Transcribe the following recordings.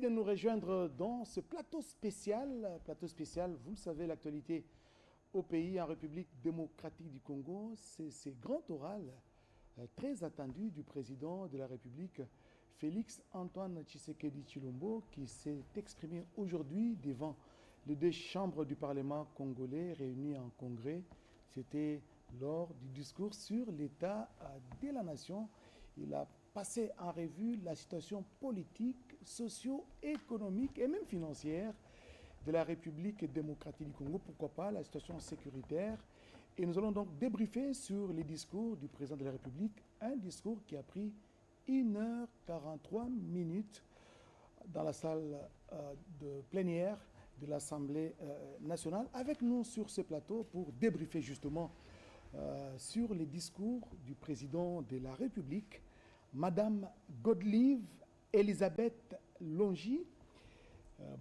de nous rejoindre dans ce plateau spécial. Plateau spécial, vous le savez, l'actualité au pays, en République démocratique du Congo, c'est ce grand oral très attendu du président de la République, Félix Antoine Tshisekedi Tshilombo, qui s'est exprimé aujourd'hui devant les deux chambres du Parlement congolais réunies en congrès. C'était lors du discours sur l'état de la nation. Il a passé en revue la situation politique, socio-économique et même financière de la République démocratique du Congo, pourquoi pas la situation sécuritaire. Et nous allons donc débriefer sur les discours du président de la République, un discours qui a pris 1h43 dans la salle de plénière de l'Assemblée nationale. Avec nous sur ce plateau pour débriefer justement sur les discours du président de la République, Madame Godelive Elisabeth Longi.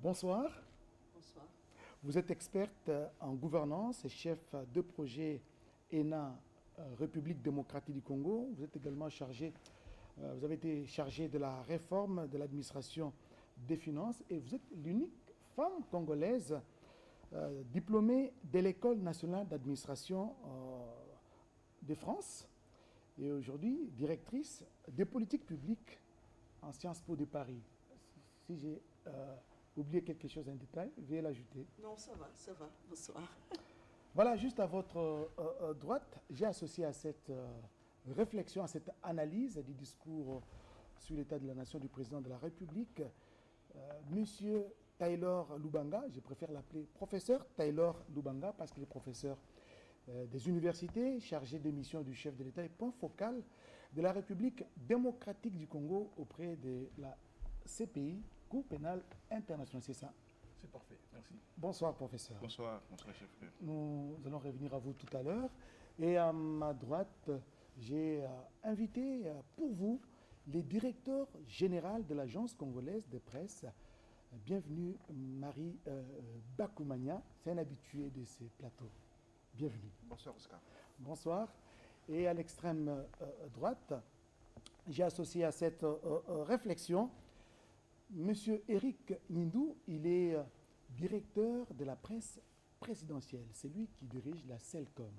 Bonsoir. Bonsoir. Vous êtes experte en gouvernance et chef de projet ENA République démocratique du Congo. Vous êtes également vous avez été chargée de la réforme de l'administration des finances et vous êtes l'unique femme congolaise diplômée de l'École nationale d'administration de France et aujourd'hui directrice des politiques publiques en Sciences Po de Paris. Si j'ai oublié quelque chose, un détail, veuillez l'ajouter. Non, ça va. Bonsoir. Voilà, juste à votre droite, j'ai associé à cette réflexion, à cette analyse du discours sur l'état de la nation du président de la République, Monsieur Taylor Lubanga. Je préfère l'appeler professeur Taylor Lubanga parce qu'il est professeur des universités, chargé de mission du chef de l'État et point focal de la République démocratique du Congo auprès de la CPI, Cour pénale internationale. C'est ça? C'est parfait, merci. Bonsoir, professeur. Bonsoir, chef frère. Nous allons revenir à vous tout à l'heure. Et à ma droite, j'ai invité pour vous les directeurs généraux de l'Agence congolaise de presse. Bienvenue, Marie Bakoumania. C'est un habitué de ces plateaux. Bienvenue. Bonsoir, Oscar. Bonsoir. Et à l'extrême droite, j'ai associé à cette réflexion Monsieur Eric Nindou. Il est directeur de la presse présidentielle. C'est lui qui dirige la CELCOM,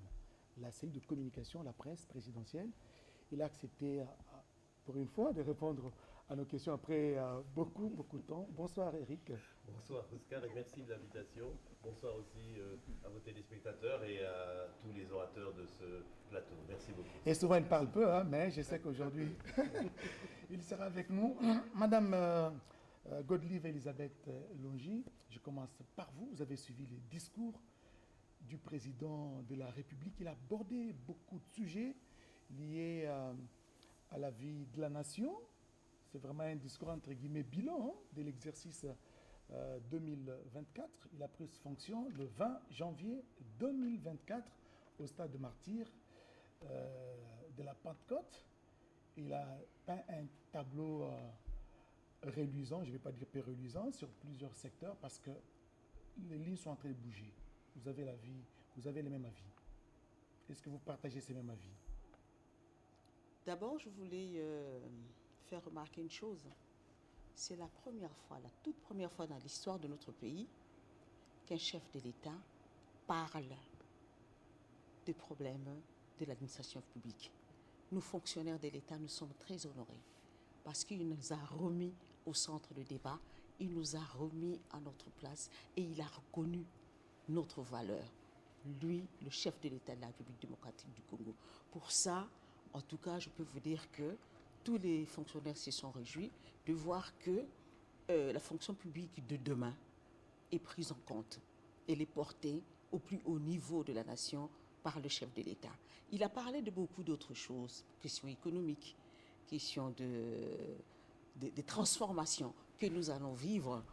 la cellule de communication, la presse présidentielle. Il a accepté, pour une fois, de répondre à nos questions après beaucoup de temps. Bonsoir Eric. Bonsoir Oscar et merci de l'invitation. Bonsoir aussi à vos téléspectateurs et à tous les orateurs de ce plateau. Merci beaucoup. Et souvent il parle peu, mais je sais qu'aujourd'hui il sera avec nous. Madame Godelive Elisabeth Longi, je commence par vous. Vous avez suivi les discours du président de la République. Il a abordé beaucoup de sujets liés à la vie de la nation. C'est vraiment un discours entre guillemets bilan de l'exercice 2024. Il a pris ses fonctions le 20 janvier 2024 au stade de martyrs de la Pentecôte. Il a peint un tableau reluisant, je ne vais pas dire peu reluisant, sur plusieurs secteurs parce que les lignes sont en train de bouger. Vous avez les mêmes avis. Est-ce que vous partagez ces mêmes avis? D'abord, je voulais faire remarquer une chose. C'est la première fois, la toute première fois dans l'histoire de notre pays qu'un chef de l'État parle des problèmes de l'administration publique. Nous, fonctionnaires de l'État, nous sommes très honorés parce qu'il nous a remis au centre du débat, il nous a remis à notre place et il a reconnu notre valeur. Lui, le chef de l'État de la République démocratique du Congo. Pour ça, en tout cas, je peux vous dire que tous les fonctionnaires se sont réjouis de voir que la fonction publique de demain est prise en compte. Elle est portée au plus haut niveau de la nation par le chef de l'État. Il a parlé de beaucoup d'autres choses, questions économiques, questions de transformations que nous allons vivre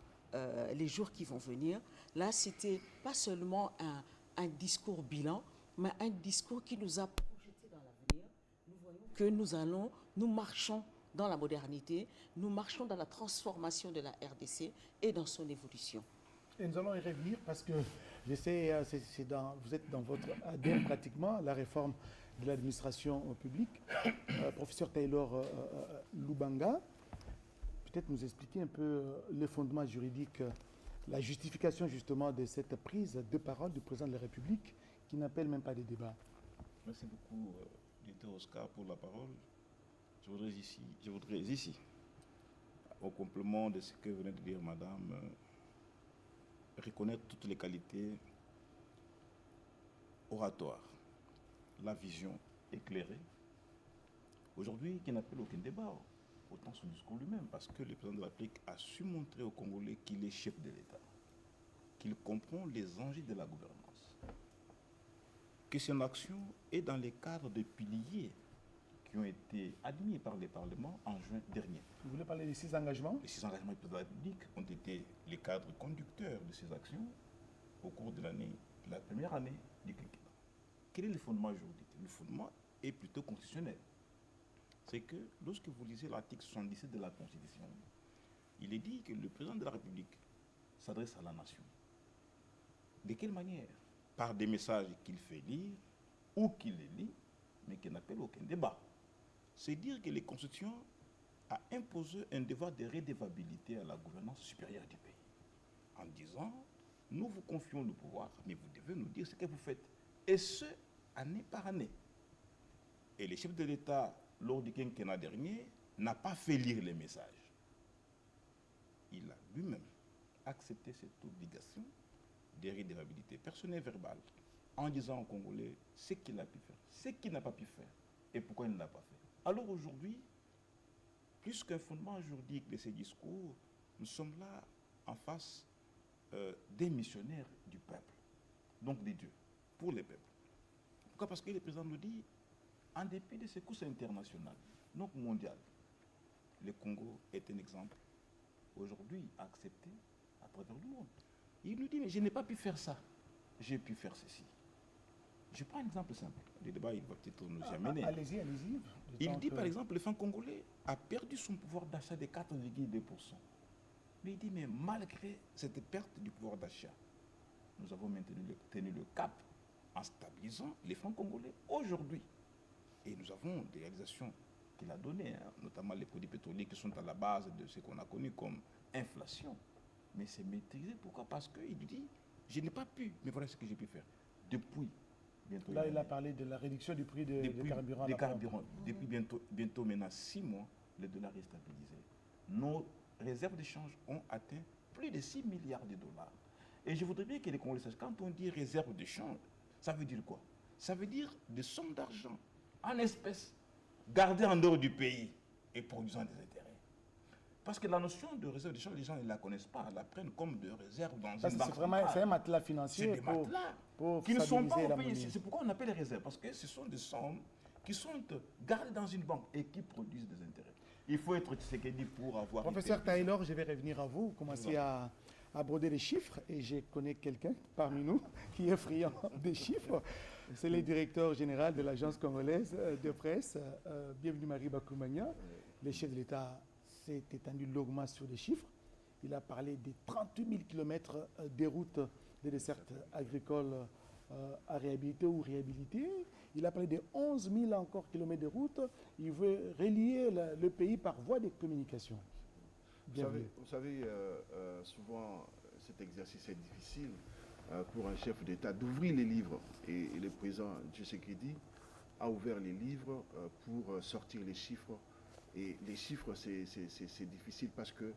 les jours qui vont venir. Là, c'était pas seulement un discours bilan, mais un discours qui nous a projeté dans l'avenir. Nous voyons que nous marchons dans la modernité, nous marchons dans la transformation de la RDC et dans son évolution. Et nous allons y revenir parce que je sais, vous êtes dans votre ADN pratiquement, la réforme de l'administration publique. Professeur Taylor Lubanga, peut-être nous expliquer un peu les fondements juridiques, la justification justement de cette prise de parole du président de la République qui n'appelle même pas des débats. Merci beaucoup, Dr Oscar, pour la parole. Je voudrais ici, au complément de ce que venait de dire Madame, reconnaître toutes les qualités oratoires, la vision éclairée. Aujourd'hui, qui n'appelle aucun débat, autant son discours lui-même, parce que le président de la République a su montrer aux Congolais qu'il est chef de l'État, qu'il comprend les enjeux de la gouvernance, que son action est dans les cadres de piliers qui ont été admis par les parlements en juin dernier. Vous voulez parler des 6 engagements? Les 6 engagements du président de la République ont été les cadres conducteurs de ces actions au cours de la première année du quinquennat. Quel est le fondement juridique? Le fondement est plutôt constitutionnel. C'est que lorsque vous lisez l'article 77 de la Constitution, il est dit que le président de la République s'adresse à la nation. De quelle manière? Par des messages qu'il fait lire ou qu'il les lit, mais qui n'appellent aucun débat. C'est dire que les constitutions a imposé un devoir de redevabilité à la gouvernance supérieure du pays, en disant, nous vous confions le pouvoir, mais vous devez nous dire ce que vous faites. Et ce, année par année. Et le chef de l'État, lors du quinquennat dernier, n'a pas fait lire les messages. Il a lui-même accepté cette obligation de redevabilité personnelle verbale, en disant aux Congolais ce qu'il a pu faire, ce qu'il n'a pas pu faire, et pourquoi il ne l'a pas fait. Alors aujourd'hui, plus qu'un fondement juridique de ces discours, nous sommes là en face des missionnaires du peuple, donc des dieux, pour les peuples. Pourquoi? Parce que le président nous dit, en dépit de secousses internationales, donc mondiales, le Congo est un exemple aujourd'hui accepté à travers le monde. Il nous dit, mais je n'ai pas pu faire ça, j'ai pu faire ceci. Je prends un exemple simple. Le débat, il va peut-être nous y amener. Allez-y, allez-y. Il dit, par exemple, le franc congolais a perdu son pouvoir d'achat de 4,2%. Mais il dit, mais malgré cette perte du pouvoir d'achat, nous avons tenu le cap en stabilisant les francs congolais aujourd'hui. Et nous avons des réalisations qu'il a données, hein, notamment les produits pétroliers qui sont à la base de ce qu'on a connu comme inflation. Mais c'est maîtrisé. Pourquoi? Parce qu'il dit, je n'ai pas pu, mais voilà ce que j'ai pu faire. Depuis bientôt... Là, il a parlé de la réduction du prix des carburants. Depuis bientôt maintenant 6 mois, le dollar est stabilisé. Nos réserves de change ont atteint plus de 6 milliards de dollars. Et je voudrais bien que les Congolais sachent, quand on dit réserve de change, ça veut dire quoi? Ça veut dire des sommes d'argent en espèces gardées en dehors du pays et produisant des intérêts. Parce que la notion de réserve de change, les gens ne la connaissent pas, la prennent comme de réserve dans une banque. C'est un matelas financier. C'est des matelas pour qui ne sont pas au pays. monnaie. C'est pourquoi on appelle les réserves, parce que ce sont des sommes qui sont gardées dans une banque et qui produisent des intérêts. Il faut être Tshisekedi pour avoir... Professeur Taylor, je vais revenir à vous. Vous commencez à broder les chiffres et je connais quelqu'un parmi nous qui est friand des chiffres. C'est le directeur général de l'agence congolaise de presse. Bienvenue Marie Bakoumania. Le chef de l'État s'est étendu longuement sur les chiffres. Il a parlé des 38 000 km des routes des dessertes agricoles à réhabiliter ou réhabiliter. Il a parlé de 11 000 encore kilomètres de routes. Il veut relier le pays par voie de communication. Vous savez, souvent cet exercice est difficile pour un chef d'État d'ouvrir les livres. Et le président Tshisekedi a ouvert les livres pour sortir les chiffres. Et les chiffres, c'est difficile parce que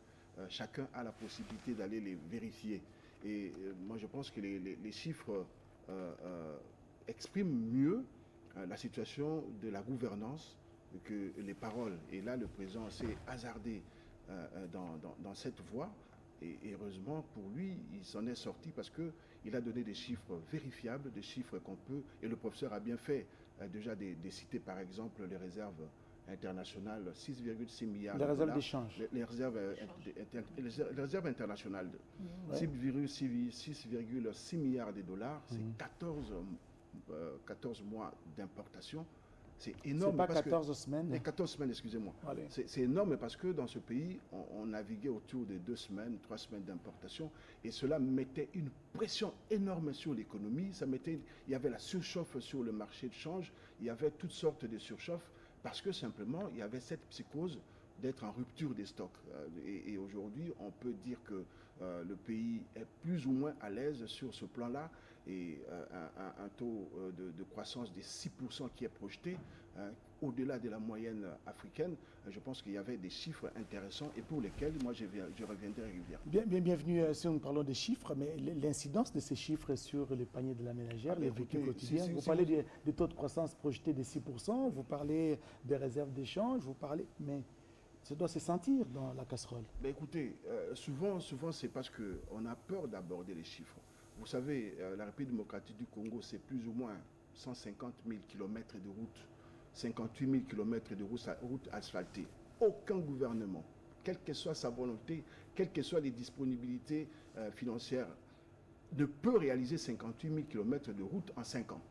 chacun a la possibilité d'aller les vérifier. Et moi, je pense que les chiffres expriment mieux la situation de la gouvernance que les paroles. Et là, le président s'est hasardé dans cette voie. Et heureusement pour lui, il s'en est sorti parce qu'il a donné des chiffres vérifiables, des chiffres qu'on peut... Et le professeur a bien fait déjà de citer par exemple les réserves internationales, 6,6 milliards de dollars. Les réserves d'échange. Les réserves internationales, 6,6 milliards de dollars, c'est 14 mois d'importation. C'est énorme. C'est pas 14 semaines. 14 semaines, excusez-moi. C'est énorme parce que dans ce pays, on naviguait autour de 2 semaines, 3 semaines d'importation. Et cela mettait une pression énorme sur l'économie. Il y avait la surchauffe sur le marché de change. Il y avait toutes sortes de surchauffes parce que simplement, il y avait cette psychose d'être en rupture des stocks. Et aujourd'hui, on peut dire que le pays est plus ou moins à l'aise sur ce plan-là, et un taux de croissance de 6% qui est projeté, au-delà de la moyenne africaine. Je pense qu'il y avait des chiffres intéressants et pour lesquels moi je reviendrai régulièrement. Bienvenue, si nous parlons des chiffres, mais l'incidence de ces chiffres sur les paniers de la ménagère, les véhicules quotidiens. Vous parlez des taux de croissance projetés de 6%, vous parlez des réserves d'échange, mais ça doit se sentir dans la casserole. Ben écoutez, souvent c'est parce qu'on a peur d'aborder les chiffres. Vous savez, la République démocratique du Congo, c'est plus ou moins 150 000 km de route, 58 000 km de route asphaltée. Aucun gouvernement, quelle que soit sa volonté, quelles que soient les disponibilités financières, ne peut réaliser 58 000 km de route en 5 ans.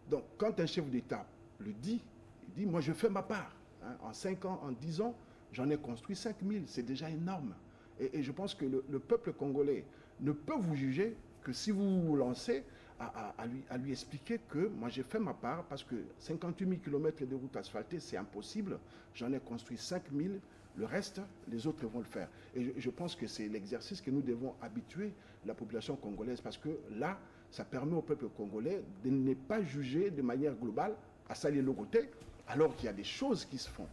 Donc, quand un chef d'État le dit, il dit, moi je fais ma part. En 5 ans, en 10 ans, j'en ai construit 5 000, c'est déjà énorme. Et je pense que le peuple congolais ne peut vous juger que si vous vous lancez à lui expliquer que moi j'ai fait ma part, parce que 58 000 km de route asphaltée, c'est impossible. J'en ai construit 5 000, le reste, les autres vont le faire. Et je pense que c'est l'exercice que nous devons habituer la population congolaise, parce que là, ça permet au peuple congolais de ne pas juger de manière globale à salir le côté, alors qu'il y a des choses qui se font.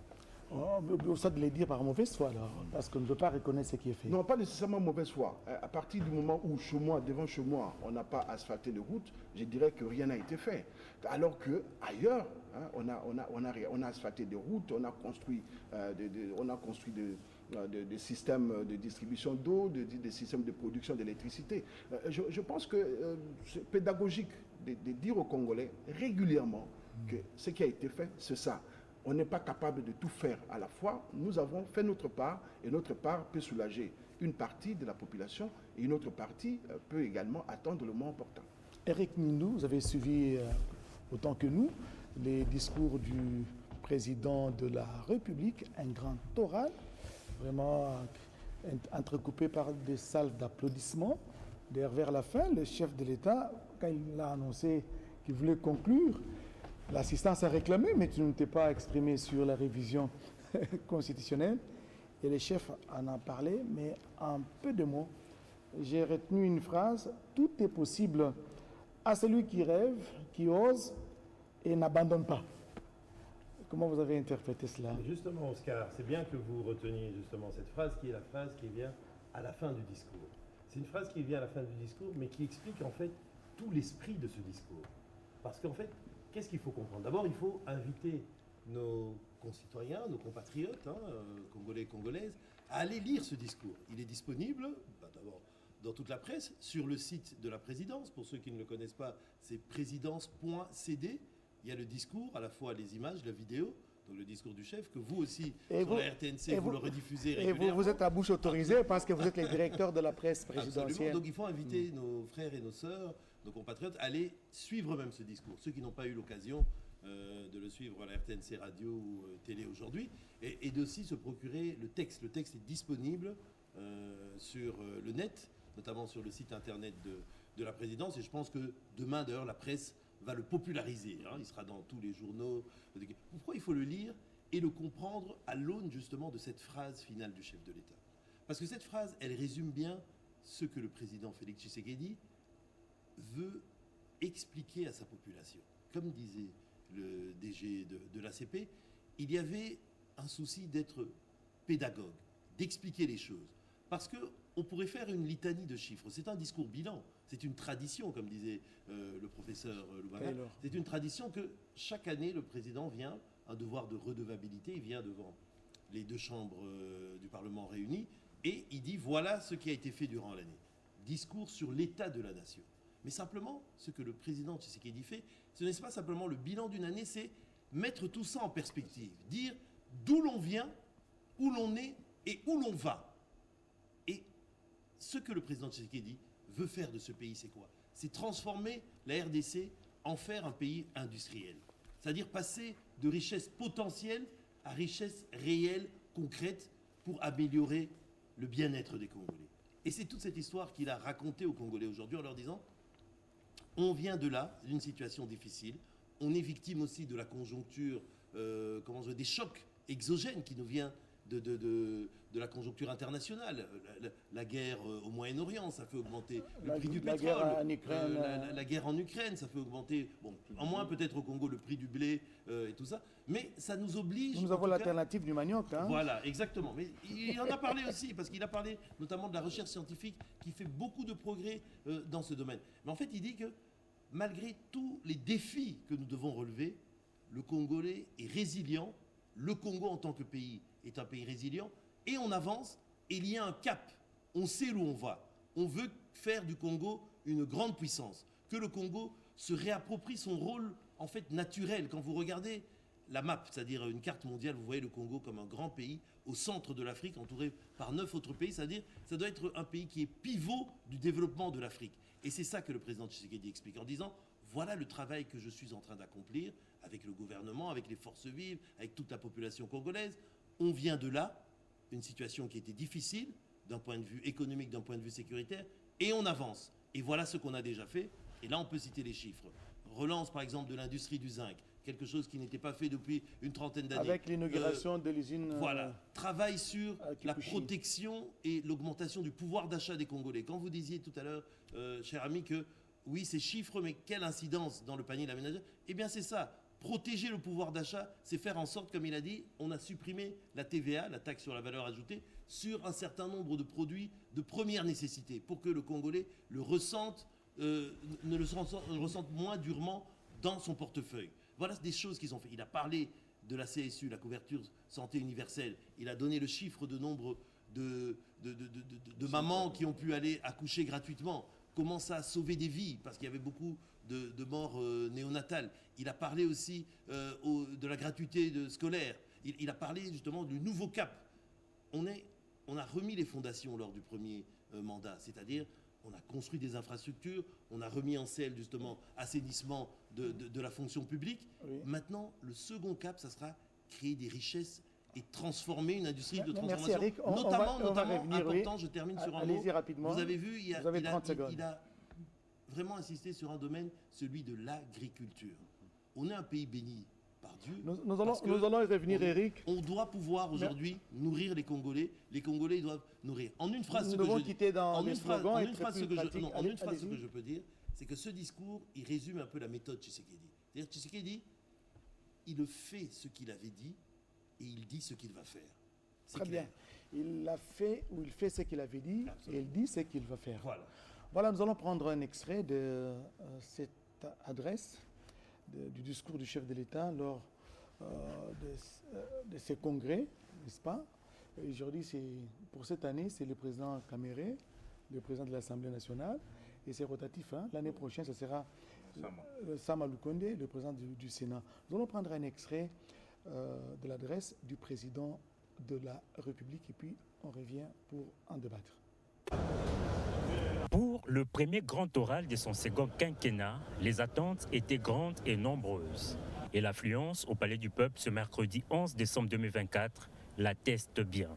Ça de les dire par mauvaise foi, alors, parce qu'on ne veut pas reconnaître ce qui est fait. Non, pas nécessairement mauvaise foi. À partir du moment où devant chez moi, on n'a pas asphalté de route, je dirais que rien n'a été fait. Alors qu'ailleurs, on a asphalté des routes, on a construit des systèmes de distribution d'eau, des systèmes de production d'électricité. Je pense que c'est pédagogique de dire aux Congolais régulièrement que ce qui a été fait, c'est ça. On n'est pas capable de tout faire à la fois. Nous avons fait notre part et notre part peut soulager une partie de la population et une autre partie peut également attendre le moment opportun. Eric Nindou, vous avez suivi autant que nous les discours du président de la République, un grand oral, vraiment entrecoupé par des salves d'applaudissements. D'ailleurs, vers la fin, le chef de l'État, quand il a annoncé qu'il voulait conclure, l'assistance a réclamé, mais tu ne t'es pas exprimé sur la révision constitutionnelle. Et le chef en a parlé, mais en peu de mots. J'ai retenu une phrase, tout est possible à celui qui rêve, qui ose et n'abandonne pas. Comment vous avez interprété cela? Justement, Oscar, c'est bien que vous reteniez justement cette phrase qui est la phrase qui vient à la fin du discours. C'est une phrase qui vient à la fin du discours, mais qui explique en fait tout l'esprit de ce discours. Parce qu'en fait, qu'est-ce qu'il faut comprendre? D'abord, il faut inviter nos concitoyens, nos compatriotes, congolais et congolaises, à aller lire ce discours. Il est disponible, d'abord, dans toute la presse, sur le site de la présidence. Pour ceux qui ne le connaissent pas, c'est présidence.cd. Il y a le discours, à la fois les images, la vidéo, donc le discours du chef, que vous aussi, sur la RTNC, vous le rediffusez régulièrement. Et vous êtes à bouche autorisée parce que vous êtes les directeurs de la presse présidentielle. Absolument. Donc il faut inviter nos frères et nos sœurs, nos compatriotes, à aller suivre même ce discours. Ceux qui n'ont pas eu l'occasion de le suivre à la RTNC radio ou télé aujourd'hui, et d'aussi se procurer le texte. Le texte est disponible sur le net, notamment sur le site internet de la présidence, et je pense que demain, d'ailleurs, la presse va le populariser. Il sera dans tous les journaux. Pourquoi il faut le lire et le comprendre à l'aune justement de cette phrase finale du chef de l'État? Parce que cette phrase, elle résume bien ce que le président Félix Tshisekedi veut expliquer à sa population. Comme disait le DG de l'ACP, il y avait un souci d'être pédagogue, d'expliquer les choses. Parce qu'on pourrait faire une litanie de chiffres. C'est un discours bilan. C'est une tradition, comme disait le professeur Loubanga. C'est une tradition que chaque année, le président vient, un devoir de redevabilité, il vient devant les deux chambres du Parlement réunies, et il dit voilà ce qui a été fait durant l'année. Discours sur l'état de la nation. Mais simplement, ce que le président Tshisekedi fait, ce n'est pas simplement le bilan d'une année, c'est mettre tout ça en perspective. Dire d'où l'on vient, où l'on est et où l'on va. Et ce que le président Tshisekedi veut faire de ce pays, c'est quoi? C'est transformer la RDC en faire un pays industriel. C'est-à-dire passer de richesse potentielle à richesse réelle, concrète, pour améliorer le bien-être des Congolais. Et c'est toute cette histoire qu'il a racontée aux Congolais aujourd'hui en leur disant on vient de là, d'une situation difficile, on est victime aussi de la conjoncture, des chocs exogènes qui nous viennent de la conjoncture internationale. La guerre au Moyen-Orient, ça fait augmenter le prix du la pétrole. guerre en Ukraine, La guerre en Ukraine, ça fait augmenter, bon, en moins peut-être au Congo, le prix du blé et tout ça. Mais ça nous oblige... Nous avons l'alternative du manioc. Hein. Voilà, exactement. Mais il en a parlé aussi, parce qu'il a parlé notamment de la recherche scientifique qui fait beaucoup de progrès dans ce domaine. Mais en fait, il dit que malgré tous les défis que nous devons relever, le Congolais est résilient. Le Congo en tant que pays est un pays résilient. Et on avance, et il y a un cap. On sait où on va. On veut faire du Congo une grande puissance. Que le Congo se réapproprie son rôle, en fait, naturel. Quand vous regardez la map, c'est-à-dire une carte mondiale, vous voyez le Congo comme un grand pays au centre de l'Afrique, entouré par 9 autres pays. C'est-à-dire ça doit être un pays qui est pivot du développement de l'Afrique. Et c'est ça que le président Tshisekedi explique en disant voilà le travail que je suis en train d'accomplir avec le gouvernement, avec les forces vives, avec toute la population congolaise. On vient de là, une situation qui était difficile d'un point de vue économique, d'un point de vue sécuritaire, et on avance. Et voilà ce qu'on a déjà fait. Et là, on peut citer les chiffres. Relance, par exemple, de l'industrie du zinc, quelque chose qui n'était pas fait depuis une trentaine d'années. Avec l'inauguration de l'usine... Voilà. Travail sur la Kipushi. protection et l'augmentation du pouvoir d'achat des Congolais. Quand vous disiez tout à l'heure, cher ami, que oui, ces chiffres, mais quelle incidence dans le panier de la ménagère? Eh bien, c'est ça. Protéger le pouvoir d'achat, c'est faire en sorte, comme il a dit, on a supprimé la TVA, la taxe sur la valeur ajoutée, sur un certain nombre de produits de première nécessité, pour que le Congolais le ressente, le ressente moins durement dans son portefeuille. Voilà des choses qu'ils ont fait. Il a parlé de la CSU, la couverture santé universelle. Il a donné le chiffre de nombre de mamans qui ont pu aller accoucher gratuitement. Comment ça a sauvé des vies, parce qu'il y avait beaucoup de morts néonatales. Il a parlé aussi de la gratuité scolaire. Il a parlé justement du nouveau cap. On a remis les fondations lors du premier mandat, c'est-à-dire on a construit des infrastructures, on a remis en selle justement assainissement de la fonction publique. Oui. Maintenant, le second cap, ça sera créer des richesses et transformer une industrie de transformation. Merci Eric. Notamment important, je termine sur un mot. Rapidement. Vous avez vu, il a vraiment insisté sur un domaine, celui de l'agriculture. On est un pays béni par Dieu. Nous allons y revenir, Eric. On doit pouvoir aujourd'hui nourrir les Congolais. Les Congolais doivent nourrir. En une phrase, ce que je peux dire, c'est que ce discours, il résume un peu la méthode Tshisekedi. C'est-à-dire Tshisekedi, il fait ce qu'il avait dit et il dit ce qu'il va faire. Très bien. Il a fait ou il fait ce qu'il avait dit. Absolument. Et il dit ce qu'il va faire. Voilà, nous allons prendre un extrait de cette adresse du discours du chef de l'État lors de ce congrès, n'est-ce pas? Aujourd'hui, pour cette année, c'est le président Kamere, le président de l'Assemblée nationale, et c'est rotatif. Hein? L'année prochaine, ce sera Sama Lukonde, le président du Sénat. Nous allons prendre un extrait de l'adresse du président de la République et puis on revient pour en débattre. Pour le premier grand oral de son second quinquennat, les attentes étaient grandes et nombreuses. Et l'affluence au Palais du Peuple ce mercredi 11 décembre 2024 l'atteste bien.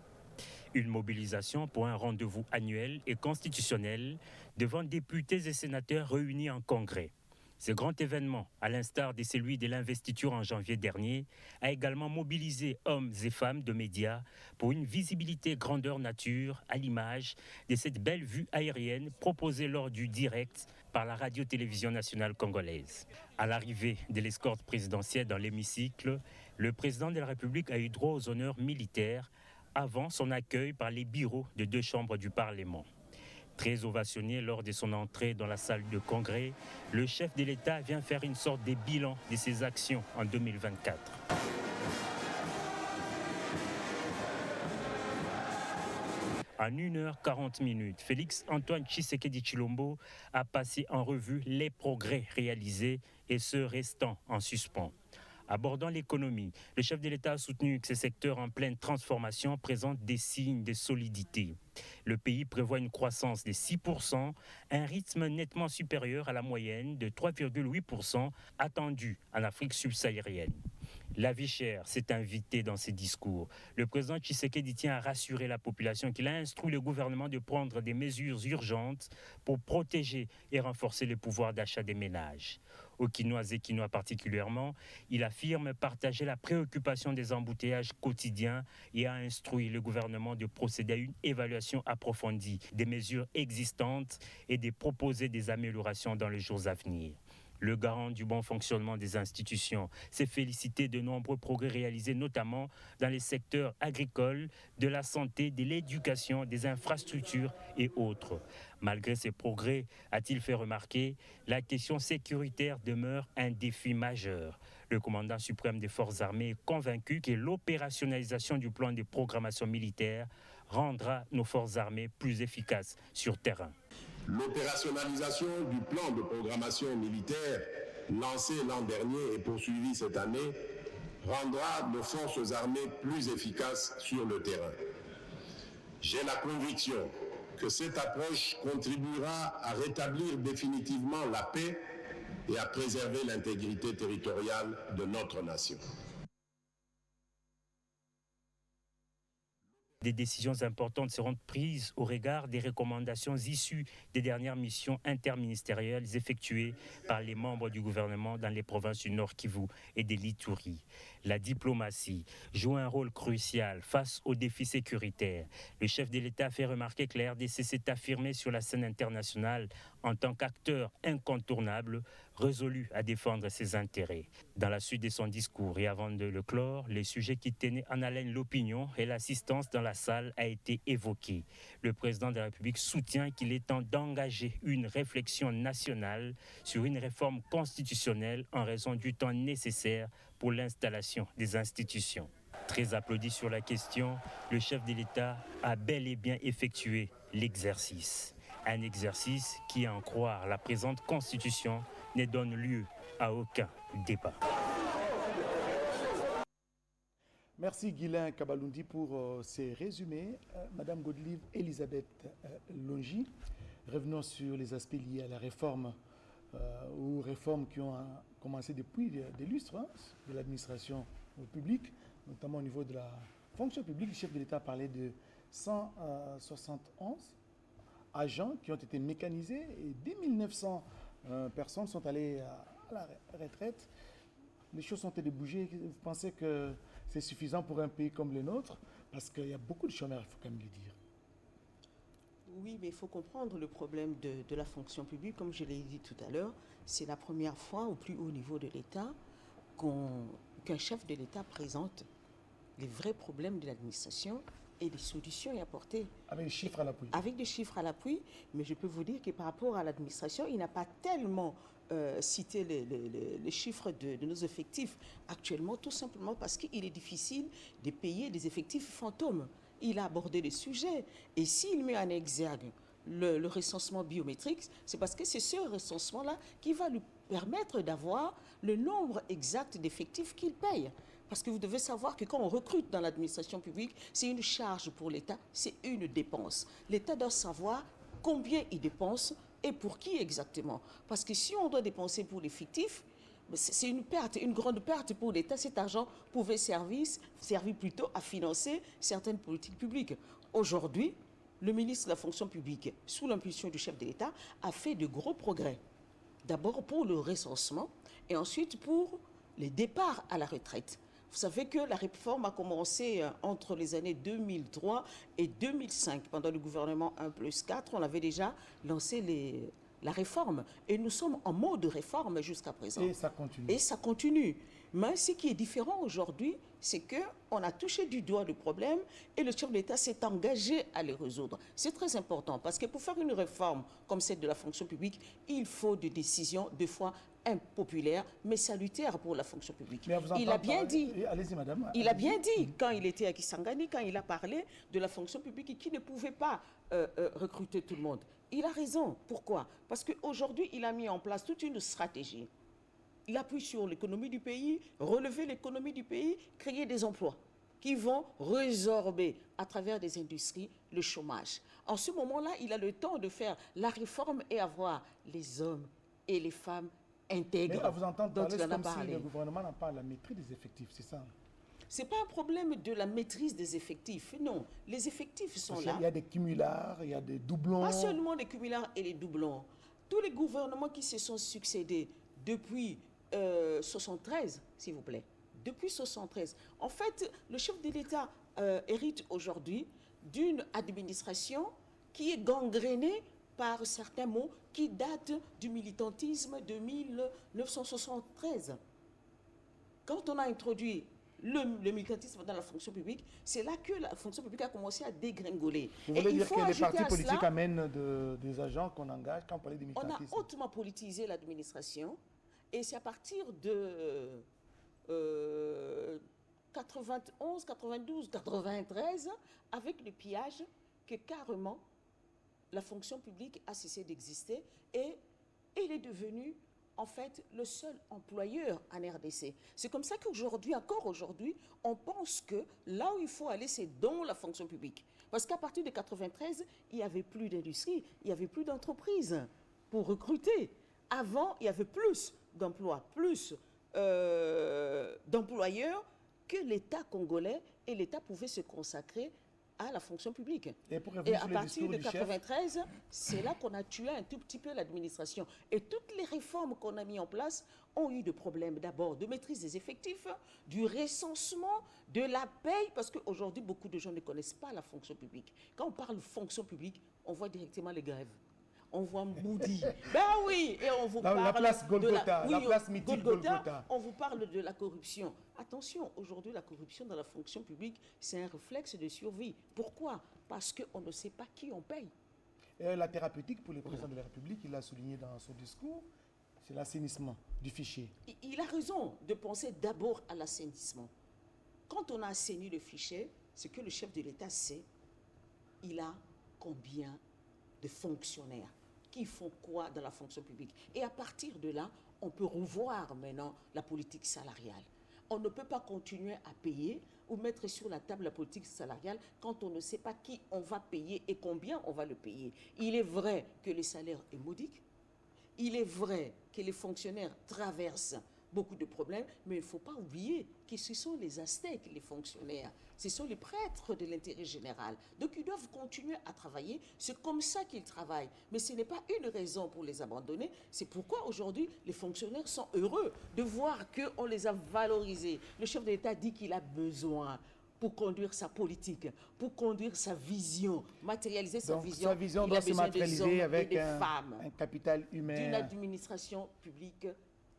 Une mobilisation pour un rendez-vous annuel et constitutionnel devant députés et sénateurs réunis en congrès. Ce grand événement, à l'instar de celui de l'investiture en janvier dernier, a également mobilisé hommes et femmes de médias pour une visibilité grandeur nature à l'image de cette belle vue aérienne proposée lors du direct par la radio-télévision nationale congolaise. À l'arrivée de l'escorte présidentielle dans l'hémicycle, le président de la République a eu droit aux honneurs militaires avant son accueil par les bureaux de 2 chambres du Parlement. Très ovationné lors de son entrée dans la salle de congrès, le chef de l'État vient faire une sorte de bilan de ses actions en 2024. En 1h40, Félix Antoine Tshisekedi Tshilombo a passé en revue les progrès réalisés et ceux restant en suspens. Abordant l'économie, le chef de l'État a soutenu que ces secteurs en pleine transformation présentent des signes de solidité. Le pays prévoit une croissance de 6%, un rythme nettement supérieur à la moyenne de 3,8% attendue en Afrique subsaharienne. La vie chère s'est invitée dans ses discours. Le président Tshisekedi tient à rassurer la population qu'il a instruit le gouvernement de prendre des mesures urgentes pour protéger et renforcer le pouvoir d'achat des ménages. aux Quinois et Quinois particulièrement, il affirme partager la préoccupation des embouteillages quotidiens et a instruit le gouvernement de procéder à une évaluation approfondie des mesures existantes et de proposer des améliorations dans les jours à venir. Le garant du bon fonctionnement des institutions s'est félicité de nombreux progrès réalisés, notamment dans les secteurs agricoles, de la santé, de l'éducation, des infrastructures et autres. Malgré ces progrès, a-t-il fait remarquer, la question sécuritaire demeure un défi majeur. Le commandant suprême des forces armées est convaincu que l'opérationnalisation du plan de programmation militaire rendra nos forces armées plus efficaces sur terrain. L'opérationnalisation du plan de programmation militaire lancé l'an dernier et poursuivi cette année rendra nos forces armées plus efficaces sur le terrain. J'ai la conviction que cette approche contribuera à rétablir définitivement la paix et à préserver l'intégrité territoriale de notre nation. Des décisions importantes seront prises au regard des recommandations issues des dernières missions interministérielles effectuées par les membres du gouvernement dans les provinces du Nord Kivu et de l'Ituri. La diplomatie joue un rôle crucial face aux défis sécuritaires. Le chef de l'État a fait remarquer que la RDC s'est affirmée sur la scène internationale en tant qu'acteur incontournable, résolu à défendre ses intérêts. Dans la suite de son discours et avant de le clore, les sujets qui tenaient en haleine l'opinion et l'assistance dans la salle a été évoqué. Le président de la République soutient qu'il est temps d'engager une réflexion nationale sur une réforme constitutionnelle en raison du temps nécessaire pour l'installation des institutions. Très applaudi sur la question, le chef de l'État a bel et bien effectué l'exercice. Un exercice qui, à en croire la présente Constitution, ne donne lieu à aucun débat. Merci Guylain Kabalundi pour ces résumés. Madame Godelive Elisabeth Longi, revenons sur les aspects liés à la réforme ou réformes qui ont commencé depuis des lustres de l'administration publique, notamment au niveau de la fonction publique. Le chef de l'État parlait de 171 agents qui ont été mécanisés et 10 900 personnes sont allées à la retraite. Les choses ont été bougées. Vous pensez que c'est suffisant pour un pays comme le nôtre? Parce qu'il y a beaucoup de chômeurs, il faut quand même le dire. Oui, mais il faut comprendre le problème de la fonction publique. Comme je l'ai dit tout à l'heure, c'est la première fois au plus haut niveau de l'État qu'un chef de l'État présente les vrais problèmes de l'administration et des solutions y apportées. Avec des chiffres à l'appui. Avec des chiffres à l'appui, mais je peux vous dire que par rapport à l'administration, il n'a pas tellement cité les chiffres de nos effectifs actuellement, tout simplement parce qu'il est difficile de payer des effectifs fantômes. Il a abordé les sujets. Et s'il met en exergue le recensement biométrique, c'est parce que c'est ce recensement-là qui va lui permettre d'avoir le nombre exact d'effectifs qu'il paye. Parce que vous devez savoir que quand on recrute dans l'administration publique, c'est une charge pour l'État, c'est une dépense. L'État doit savoir combien il dépense et pour qui exactement. Parce que si on doit dépenser pour les fictifs, c'est une perte, une grande perte pour l'État. Cet argent pouvait servir plutôt à financer certaines politiques publiques. Aujourd'hui, le ministre de la fonction publique, sous l'impulsion du chef de l'État, a fait de gros progrès. D'abord pour le recensement et ensuite pour les départs à la retraite. Vous savez que la réforme a commencé entre les années 2003 et 2005. Pendant le gouvernement 1+4, on avait déjà lancé la réforme. Et nous sommes en mode réforme jusqu'à présent. Et ça continue. Et ça continue. Mais ce qui est différent aujourd'hui, c'est qu'on a touché du doigt le problème et le chef de l'État s'est engagé à les résoudre. C'est très important parce que pour faire une réforme comme celle de la fonction publique, il faut des décisions, des fois impopulaires, mais salutaires pour la fonction publique. Il a bien dit, allez-y, madame. Il a bien dit, quand il était à Kisangani, quand il a parlé de la fonction publique et qu'il ne pouvait pas recruter tout le monde. Il a raison. Pourquoi? Parce qu'aujourd'hui, il a mis en place toute une stratégie. Il appuie sur l'économie du pays, relever l'économie du pays, créer des emplois qui vont résorber à travers des industries le chômage. En ce moment-là, il a le temps de faire la réforme et avoir les hommes et les femmes intègres. Mais à vous entendre parler, c'est comme parlé. si le gouvernement n'a pas la maîtrise des effectifs, c'est ça? Ce n'est pas un problème de la maîtrise des effectifs, non. Les effectifs sont là. Il y a des cumulards, il y a des doublons. Pas seulement les cumulards et les doublons. Tous les gouvernements qui se sont succédés depuis 73, s'il vous plaît. Depuis 73. En fait, le chef de l'État hérite aujourd'hui d'une administration qui est gangrénée par certains mots qui datent du militantisme de 1973. Quand on a introduit le militantisme dans la fonction publique, c'est là que la fonction publique a commencé à dégringoler. Vous voulez dire que les partis politiques amènent des agents qu'on engage quand on parle de militantisme? On a hautement politisé l'administration et c'est à partir de 91, 92, 93, avec le pillage, que carrément la fonction publique a cessé d'exister et il est devenu en fait le seul employeur en RDC. C'est comme ça qu'aujourd'hui, encore aujourd'hui, on pense que là où il faut aller, c'est dans la fonction publique. Parce qu'à partir de 93, il n'y avait plus d'industrie, il n'y avait plus d'entreprises pour recruter. Avant, il y avait plus d'emplois, plus d'employeurs que l'État congolais, et l'État pouvait se consacrer à la fonction publique. Et à partir de 93, c'est là qu'on a tué un tout petit peu l'administration. Et toutes les réformes qu'on a mises en place ont eu des problèmes d'abord de maîtrise des effectifs, du recensement, de la paye, parce qu'aujourd'hui, beaucoup de gens ne connaissent pas la fonction publique. Quand on parle de fonction publique, on voit directement les grèves. On voit Moody. Ben oui, et on vous parle la place Golgotha, de la place mythique Golgotha. On vous parle de la corruption. Attention, aujourd'hui, la corruption dans la fonction publique, c'est un réflexe de survie. Pourquoi? Parce qu'on ne sait pas qui on paye. Et la thérapeutique pour le président de la République, il l'a souligné dans son discours, c'est l'assainissement du fichier. Il a raison de penser d'abord à l'assainissement. Quand on a assaini le fichier, ce que le chef de l'État sait, il a combien de fonctionnaires qui font quoi dans la fonction publique. Et à partir de là, on peut revoir maintenant la politique salariale. On ne peut pas continuer à payer ou mettre sur la table la politique salariale quand on ne sait pas qui on va payer et combien on va le payer. Il est vrai que le salaire est modique. Il est vrai que les fonctionnaires traversent beaucoup de problèmes, mais il ne faut pas oublier que ce sont les Aztèques, les fonctionnaires. Ce sont les prêtres de l'intérêt général. Donc, ils doivent continuer à travailler. C'est comme ça qu'ils travaillent. Mais ce n'est pas une raison pour les abandonner. C'est pourquoi aujourd'hui, les fonctionnaires sont heureux de voir qu'on les a valorisés. Le chef de l'État dit qu'il a besoin pour conduire sa politique, pour conduire sa vision, matérialiser sa vision. Sa vision doit se matérialiser avec un capital humain. D'une administration publique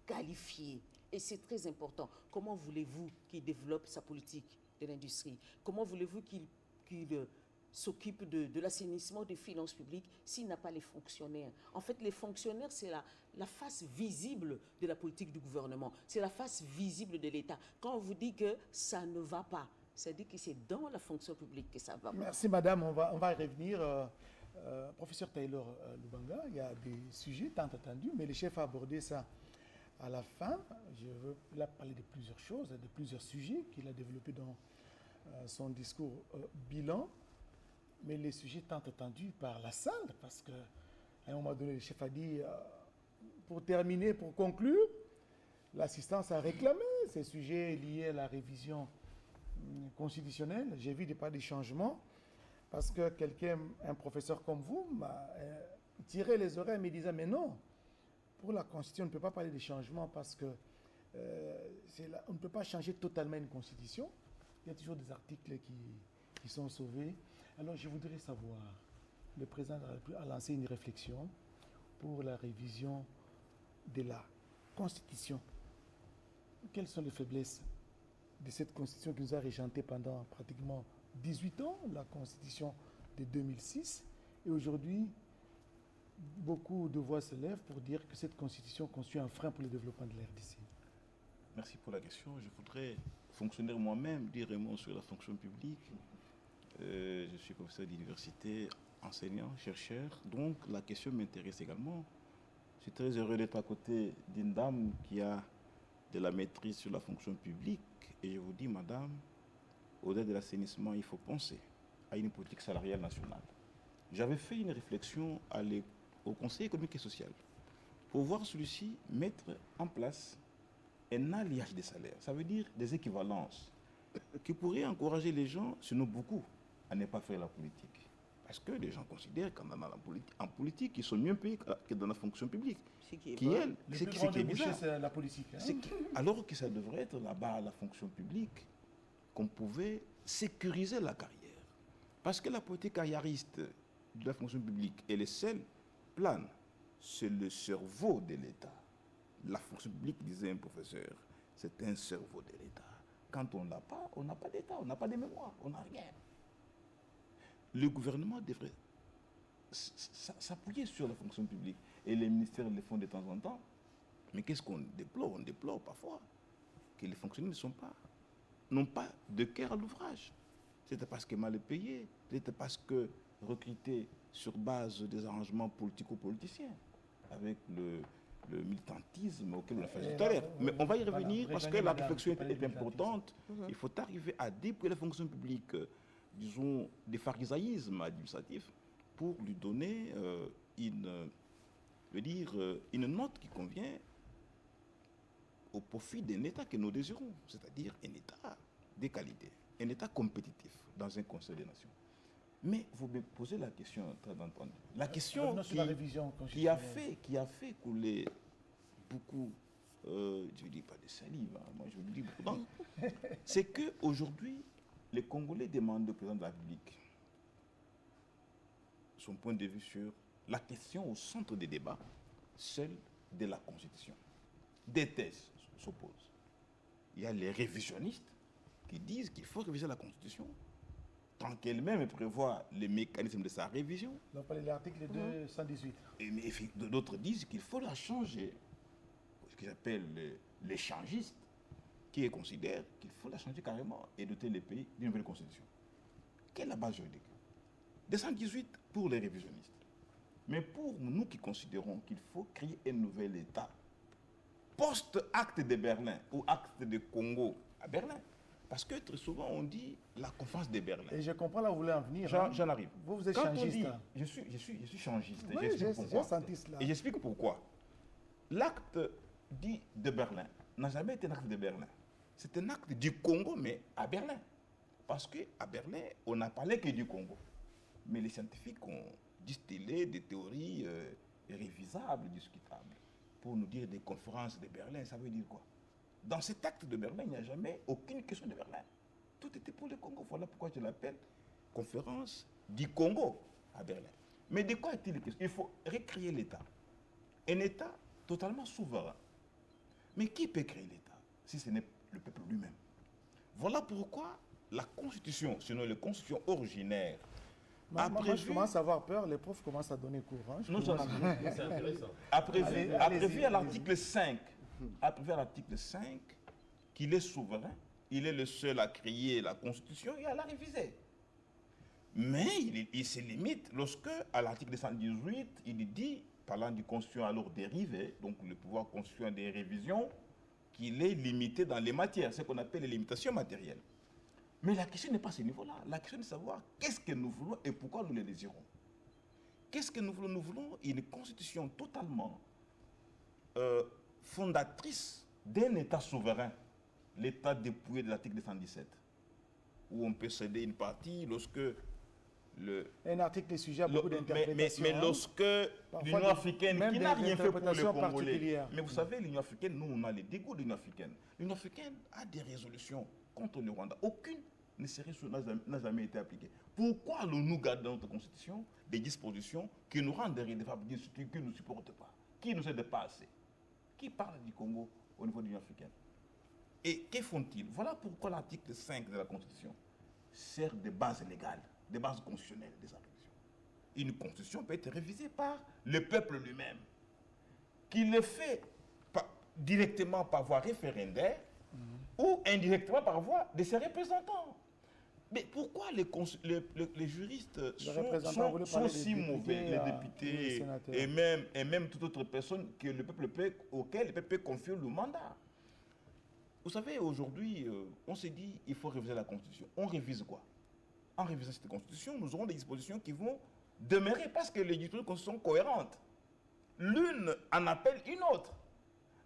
qualifiée. Et c'est très important. Comment voulez-vous qu'il développe sa politique de l'industrie? Comment voulez-vous qu'il s'occupe de l'assainissement des finances publiques s'il n'a pas les fonctionnaires? En fait, les fonctionnaires, c'est la face visible de la politique du gouvernement. C'est la face visible de l'État. Quand on vous dit que ça ne va pas, ça dit que c'est dans la fonction publique que ça va pas. Merci madame, on va y revenir. Professeur Taylor Lubanga, il y a des sujets tant attendus, mais le chef a abordé ça à la fin. Je veux là parler de plusieurs choses, de plusieurs sujets qu'il a développés dans son discours bilan, mais les sujets tant attendus par la salle, parce qu'à un moment donné, le chef a dit, pour terminer, pour conclure, l'assistance a réclamé ces sujets liés à la révision constitutionnelle. J'ai vu des changements, parce que un professeur comme vous, m'a tiré les oreilles et me disait, mais non, pour la Constitution, on ne peut pas parler de changements parce que on ne peut pas changer totalement une Constitution. Il y a toujours des articles qui sont sauvés. Alors, je voudrais savoir, le président de la République a lancé une réflexion pour la révision de la Constitution. Quelles sont les faiblesses de cette Constitution qui nous a régenté pendant pratiquement 18 ans, la Constitution de 2006, et aujourd'hui, beaucoup de voix se lèvent pour dire que cette Constitution constitue un frein pour le développement de la RDC. Merci pour la question. Je voudrais, fonctionnaire moi-même, dire un mot sur la fonction publique. Je suis professeur d'université, enseignant, chercheur, donc la question m'intéresse également. Je suis très heureux d'être à côté d'une dame qui a de la maîtrise sur la fonction publique. Et je vous dis, madame, au-delà de l'assainissement, il faut penser à une politique salariale nationale. J'avais fait une réflexion au Conseil économique et social pour voir celui-ci mettre en place un alliage des salaires. Ça veut dire des équivalences qui pourraient encourager les gens, sinon beaucoup, à ne pas faire la politique. Parce que les gens considèrent qu'en politique, ils sont mieux payés que dans la fonction publique. Ce qui est Qui bon. est, Le c'est plus qui grand est débouché, bizarre. c'est la politique. Hein. Alors que ça devrait être là-bas, la fonction publique, qu'on pouvait sécuriser la carrière. Parce que la politique carriériste de la fonction publique, elle est celle plane. C'est le cerveau de l'État. La fonction publique, disait un professeur, c'est un cerveau de l'État. Quand on l'a pas, on n'a pas d'État, on n'a pas de mémoire, on n'a rien. Le gouvernement devrait s'appuyer sur la fonction publique. Et les ministères le font de temps en temps. Mais qu'est-ce qu'on déplore? On déplore parfois que les fonctionnaires n'ont pas de cœur à l'ouvrage. C'est parce que mal payé, c'est parce que recrutés sur base des arrangements politico-politiciens, avec le militantisme auquel on a fait tout à l'heure. Mais on va y revenir parce que la réflexion est importante. Il faut arriver à dépouiller la fonction publique, disons, des pharisaïsmes administratifs pour lui donner une note qui convient au profit d'un État que nous désirons, c'est-à-dire un État de qualité, un État compétitif dans un Conseil des Nations. Mais vous me posez la question, très entendu. La question qui a fait couler beaucoup, je ne dis pas de salive, hein, moi je vous dis beaucoup d'encre, c'est qu'aujourd'hui, les Congolais demandent au président de la République son point de vue sur la question au centre des débats, celle de la Constitution. Des thèses s'opposent. Il y a les révisionnistes qui disent qu'il faut réviser la Constitution tant qu'elle-même prévoit les mécanismes de sa révision. On parle de l'article 218. Mais d'autres disent qu'il faut la changer. Ce qu'ils appellent les changistes, qui considèrent qu'il faut la changer carrément et doter les pays d'une nouvelle Constitution. Quelle est la base juridique? 218 pour les révisionnistes. Mais pour nous qui considérons qu'il faut créer un nouvel État, post-acte de Berlin ou acte de Congo à Berlin, parce que très souvent on dit la conférence de Berlin. Et je comprends là où vous voulez en venir. J'en arrive. Vous êtes Quand changiste. on dit, hein. je suis changiste. Oui, J'explique pourquoi. senti cela. Et j'explique pourquoi. L'acte dit de Berlin n'a jamais été un acte de Berlin. C'est un acte du Congo, mais à Berlin. Parce qu'à Berlin, on n'a parlé que du Congo. Mais les scientifiques ont distillé des théories révisables, discutables, pour nous dire des conférences de Berlin. Ça veut dire quoi? Dans cet acte de Berlin, il n'y a jamais aucune question de Berlin. Tout était pour le Congo. Voilà pourquoi je l'appelle conférence du Congo à Berlin. Mais de quoi est-il question? Il faut recréer l'État. Un État totalement souverain. Mais qui peut créer l'État si ce n'est le peuple lui-même? Voilà pourquoi la Constitution, sinon les constitutions originaires, Moi, je commence à avoir peur, les profs commencent à donner cours. Hein. C'est intéressant. a prévu à l'article 5, qu'il est souverain, il est le seul à créer la Constitution et à la réviser. Mais il se limite lorsque, à l'article 218, il dit, parlant du Constitution alors dérivé, donc le pouvoir constituant des révisions, qu'il est limité dans les matières, ce qu'on appelle les limitations matérielles. Mais la question n'est pas à ce niveau-là. La question est de savoir qu'est-ce que nous voulons et pourquoi nous le désirons. Qu'est-ce que nous voulons? Nous voulons une constitution totalement fondatrice d'un État souverain, l'État dépouillé de l'article 217, où on peut céder une partie lorsque un article est sujet à beaucoup d'interprétations. Mais lorsque l'Union africaine, qui n'a rien fait pour les Congolais, mais vous savez, l'Union africaine, nous on a les dégoûts de l'Union africaine. L'Union africaine a des résolutions contre le Rwanda. Aucune n'a jamais été appliquée. Pourquoi allons-nous garder dans notre constitution des dispositions qui nous rendent redevables d'une structure qui ne nous supporte pas, qui nous aide pas assez? Qui parle du Congo au niveau de l'Union africaine? Et que font-ils? Voilà pourquoi l'article 5 de la Constitution sert de base légale, de base constitutionnelle des révisions. Une constitution peut être révisée par le peuple lui-même, qui le fait directement par voie référendaire ou indirectement par voie de ses représentants. Mais pourquoi les juristes sont si mauvais, les députés et même toute autre personne que auquel le peuple peut confier le mandat? Vous savez, aujourd'hui, on s'est dit il faut réviser la Constitution. On révise quoi? En révisant cette Constitution, nous aurons des dispositions qui vont demeurer parce que les dispositions sont cohérentes. L'une en appelle une autre.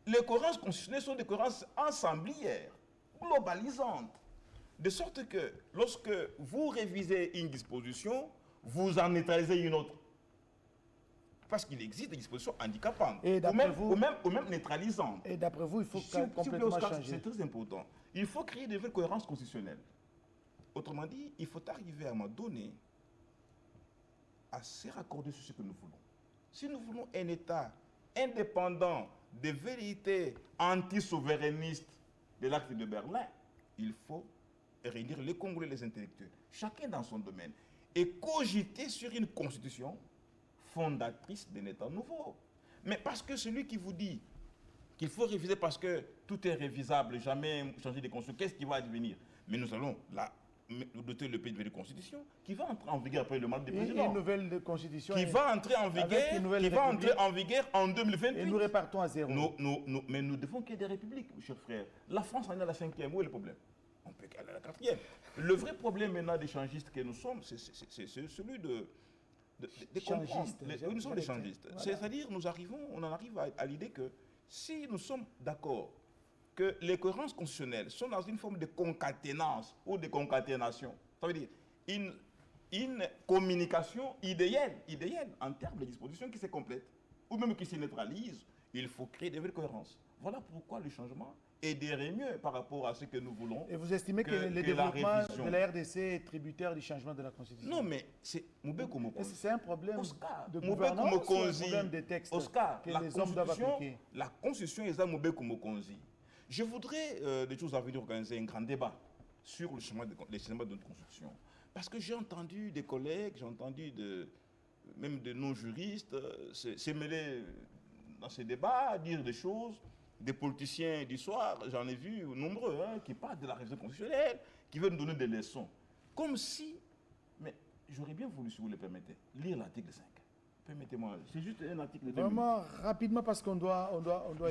Les cohérences constitutionnelles sont des cohérences ensemblières, globalisantes. De sorte que lorsque vous révisez une disposition, vous en neutralisez une autre. Parce qu'il existe des dispositions handicapantes, Et d'après vous, ou même neutralisantes. Et d'après vous, il faut S'il vous plaît, complètement Oscar, changer. c'est très important. Il faut créer de vraies cohérences constitutionnelles. Autrement dit, il faut arriver à un moment donné à se raccorder sur ce que nous voulons. Si nous voulons un État indépendant des vérités anti-souverainistes de l'acte de Berlin, il faut réunir les Congolais et les intellectuels, chacun dans son domaine, et cogiter sur une constitution fondatrice d'un État nouveau. Mais parce que celui qui vous dit qu'il faut réviser parce que tout est révisable, jamais changer de constitution, qu'est-ce qui va advenir? Mais nous allons là doter le pays de nouvelle constitution qui va entrer en vigueur après le mandat du président. Une nouvelle constitution Qui va entrer en vigueur, en 2028. Et nous répartons à zéro. Mais nous devons qu'il y ait des républiques, mes chers frères. La France en est à la 5e, où est le problème? On peut qu'aller à la 4e. Le vrai problème maintenant des changistes que nous sommes, c'est celui de comprendre. Nous sommes des changistes. Voilà. C'est-à-dire, on en arrive à l'idée que si nous sommes d'accord que les cohérences constitutionnelles sont dans une forme de concaténance ou de concaténation, ça veut dire une communication idéale en termes de dispositions qui se complètent ou même qui se neutralisent, il faut créer des vraies cohérences. Voilà pourquoi le changement aiderait mieux par rapport à ce que nous voulons. Et vous estimez que le développement de la RDC est tributaire du changement de la Constitution? Non, mais c'est Moubeko Mokonzi. C'est un problème de Moubeko gouvernance ou un Mokonzi. problème des textes Oscar, que les hommes doivent appliquer? La Constitution est à Moubeko Mokonzi. Je voudrais, des choses à venir, organiser un grand débat sur le changement de notre Constitution. Parce que j'ai entendu des collègues, j'ai entendu même de non-juristes se mêler dans ces débats, dire des choses. Des politiciens du soir, j'en ai vu nombreux, qui parlent de la révision constitutionnelle, qui veulent nous donner des leçons. Comme si, mais j'aurais bien voulu, si vous le permettez, lire l'article 5. Permettez-moi, c'est juste un article de 2 minutes. Vraiment, rapidement, parce qu'on doit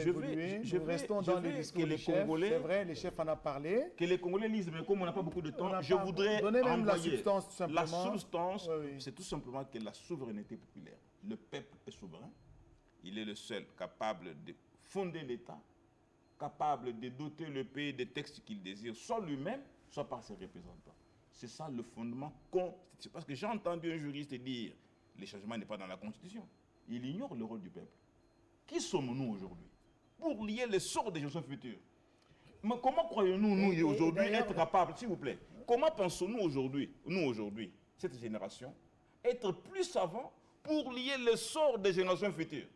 évoluer. Nous restons dans les discours des chefs. C'est vrai, les chefs en ont parlé. Que les Congolais lisent, mais comme on n'a pas beaucoup de temps, je voudrais donner même la envoyer substance, tout simplement. La substance, oui. c'est tout simplement que la souveraineté populaire. Le peuple est souverain. Il est le seul capable de fonder l'État, capable de doter le pays des textes qu'il désire, soit lui-même, soit par ses représentants. C'est ça le fondement constitutionnel. Parce que j'ai entendu un juriste dire le changement n'est pas dans la Constitution. Il ignore le rôle du peuple. Qui sommes-nous aujourd'hui pour lier les sorts des générations futures? Mais comment croyons-nous, nous, aujourd'hui, être capables, s'il vous plaît, comment pensons-nous aujourd'hui, cette génération, être plus savants pour lier les sorts des générations futures?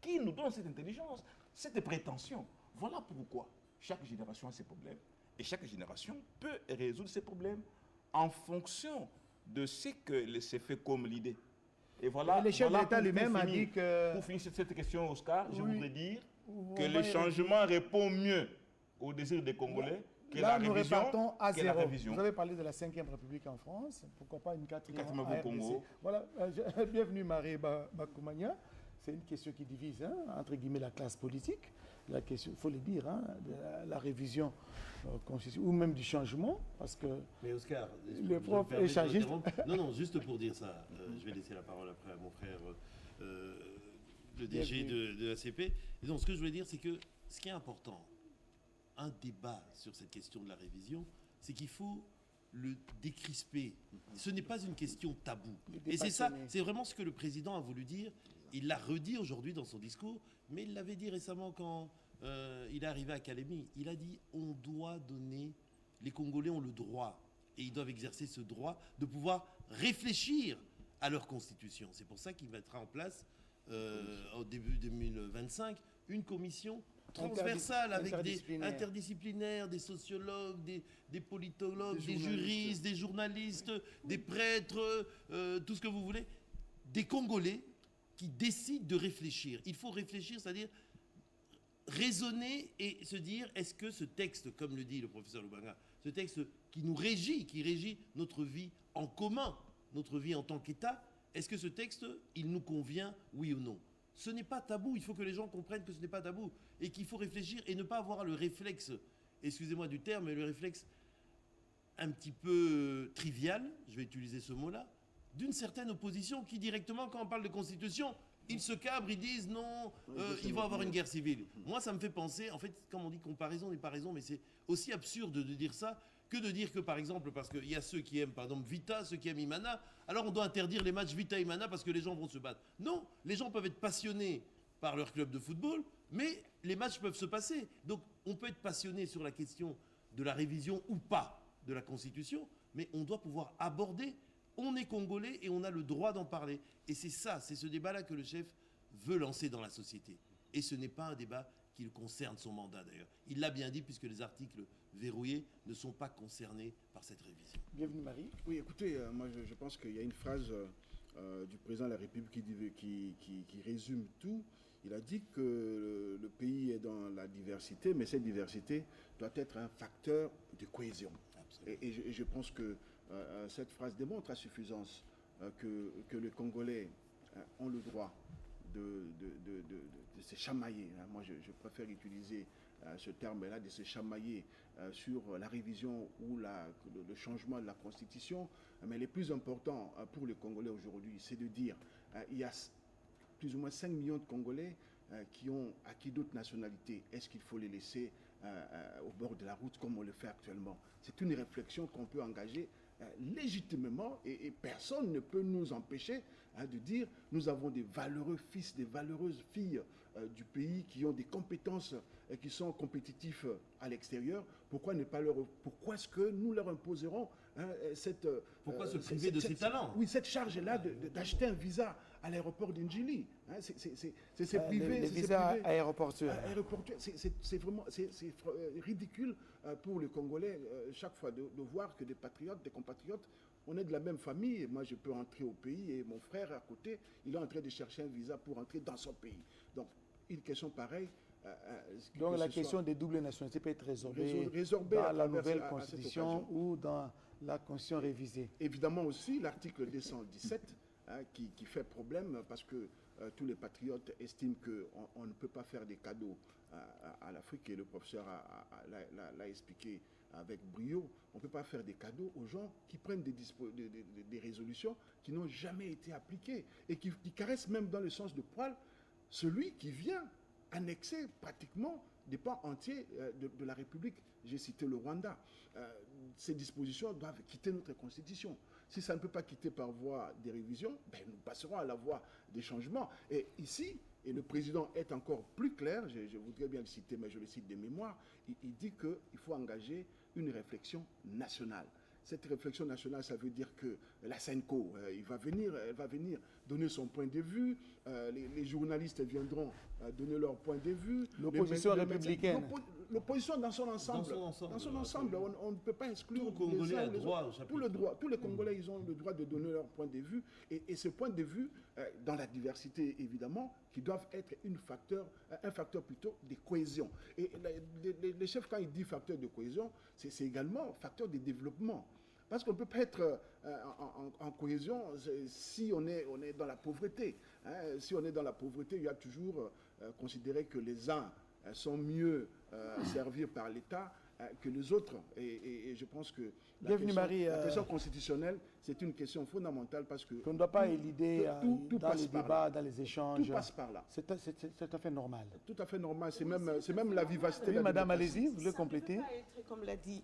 Qui nous donne cette intelligence, cette prétention? Voilà pourquoi chaque génération a ses problèmes. Et chaque génération peut résoudre ses problèmes en fonction de ce que s'est fait comme l'idée. Et voilà. Le chef de l'État lui-même a dit que... Pour finir cette question, Oscar, je voudrais dire que le changement répond mieux aux désirs des Congolais que la révision. Nous repartons à zéro. Vous avez parlé de la 5e République en France. Pourquoi pas une 4e au Congo? Voilà. Bienvenue, Marie Bakoumania. C'est une question qui divise, entre guillemets, la classe politique. La question, il faut le dire, de la révision ou même du changement, parce que... Mais Oscar, le prof échangiste... Non, juste pour dire ça, je vais laisser la parole après à mon frère, le DG de l'ACP. Et donc, ce que je voulais dire, c'est que ce qui est important, un débat sur cette question de la révision, c'est qu'il faut le décrisper. Ce n'est pas une question taboue. Et c'est ça, c'est vraiment ce que le président a voulu dire. Il l'a redit aujourd'hui dans son discours, mais il l'avait dit récemment quand il est arrivé à Kalemi. Il a dit on doit donner, les Congolais ont le droit, et ils doivent exercer ce droit de pouvoir réfléchir à leur constitution. C'est pour ça qu'il mettra en place, au début 2025, une commission transversale avec des interdisciplinaires, des sociologues, des politologues, des juristes, des journalistes, des prêtres, tout ce que vous voulez, des Congolais qui décident de réfléchir. Il faut réfléchir, c'est-à-dire raisonner et se dire, est-ce que ce texte, comme le dit le professeur Lubanga, ce texte qui nous régit, qui régit notre vie en commun, notre vie en tant qu'État, est-ce que ce texte, il nous convient, oui ou non? Ce n'est pas tabou, il faut que les gens comprennent que ce n'est pas tabou et qu'il faut réfléchir et ne pas avoir le réflexe, excusez-moi du terme, mais le réflexe un petit peu trivial, je vais utiliser ce mot-là, d'une certaine opposition qui directement, quand on parle de constitution, ils se cabrent, ils disent non, il va y avoir une guerre civile. Moi, ça me fait penser, en fait, comme on dit comparaison n'est pas raison, mais c'est aussi absurde de dire ça que de dire que, par exemple, parce qu'il y a ceux qui aiment, par exemple, Vita, ceux qui aiment Imana, alors on doit interdire les matchs Vita-Imana parce que les gens vont se battre. Non, les gens peuvent être passionnés par leur club de football, mais les matchs peuvent se passer. Donc, on peut être passionné sur la question de la révision ou pas de la Constitution, mais on doit pouvoir aborder. On est Congolais et on a le droit d'en parler. Et c'est ça, c'est ce débat-là que le chef veut lancer dans la société. Et ce n'est pas un débat qui concerne son mandat d'ailleurs. Il l'a bien dit puisque les articles verrouillés ne sont pas concernés par cette révision. Bienvenue Marie. Oui, écoutez, moi je pense qu'il y a une phrase du président de la République qui résume tout. Il a dit que le pays est dans la diversité, mais cette diversité doit être un facteur de cohésion. Et je pense que cette phrase démontre à suffisance que les Congolais ont le droit de se chamailler. Moi, je préfère utiliser ce terme-là, de se chamailler sur la révision ou le changement de la Constitution. Mais le plus important pour les Congolais aujourd'hui, c'est de dire il y a plus ou moins 5 millions de Congolais qui ont acquis d'autres nationalités. Est-ce qu'il faut les laisser au bord de la route comme on le fait actuellement? C'est une réflexion qu'on peut engager légitimement et personne ne peut nous empêcher de dire nous avons des valeureux fils, des valeureuses filles du pays qui ont des compétences qui sont compétitifs à l'extérieur. Pourquoi est-ce que nous leur imposerons cette... Pourquoi se priver de ces talents? Oui, cette charge-là d'acheter un visa à l'aéroport d'Indjili. C'est privé. Les visas aéroportuaires. C'est vraiment ridicule pour les Congolais chaque fois de voir que des patriotes, des compatriotes, on est de la même famille. Moi, je peux rentrer au pays et mon frère à côté, il est en train de chercher un visa pour entrer dans son pays. Donc, une question pareille. Donc, la question des doubles nationalités peut être résorbée dans la nouvelle constitution ou dans la constitution révisée. Évidemment aussi, l'article 217 qui fait problème parce que tous les patriotes estiment qu'on ne peut pas faire des cadeaux à l'Afrique et le professeur l'a expliqué avec brio. On ne peut pas faire des cadeaux aux gens qui prennent des résolutions qui n'ont jamais été appliquées et qui caressent même dans le sens de poil celui qui vient annexer pratiquement des pans entiers de la République. J'ai cité le Rwanda. Ces dispositions doivent quitter notre Constitution. Si ça ne peut pas quitter par voie des révisions, nous passerons à la voie des changements. Et ici, et le président est encore plus clair, je voudrais bien le citer, mais je le cite de mémoire, il dit qu'il faut engager une réflexion nationale. Cette réflexion nationale, ça veut dire que la SENCO, elle va venir donner son point de vue, les journalistes viendront donner leur point de vue. L'opposition républicaine. L'opposition dans son ensemble. Dans son ensemble, on ne peut pas exclure tout Congolais a droit au chapitre. Tous les Congolais, ils ont le droit de donner leur point de vue. Et ce point de vue, dans la diversité évidemment, qui doivent être un facteur plutôt de cohésion. Et les chefs, quand ils disent facteur de cohésion, c'est également facteur de développement. Parce qu'on ne peut pas être en cohésion si on est dans la pauvreté. Si on est dans la pauvreté, il y a toujours considéré que les uns sont mieux servis par l'État que les autres. Et je pense que la question constitutionnelle, c'est une question fondamentale parce que... On ne doit pas éluder dans les débats, dans les échanges. Tout passe par là. C'est tout à fait normal. Tout à fait normal. C'est même la vivacité. Oui, madame, allez-y, vous voulez compléter? Ça peut pas être, comme l'a dit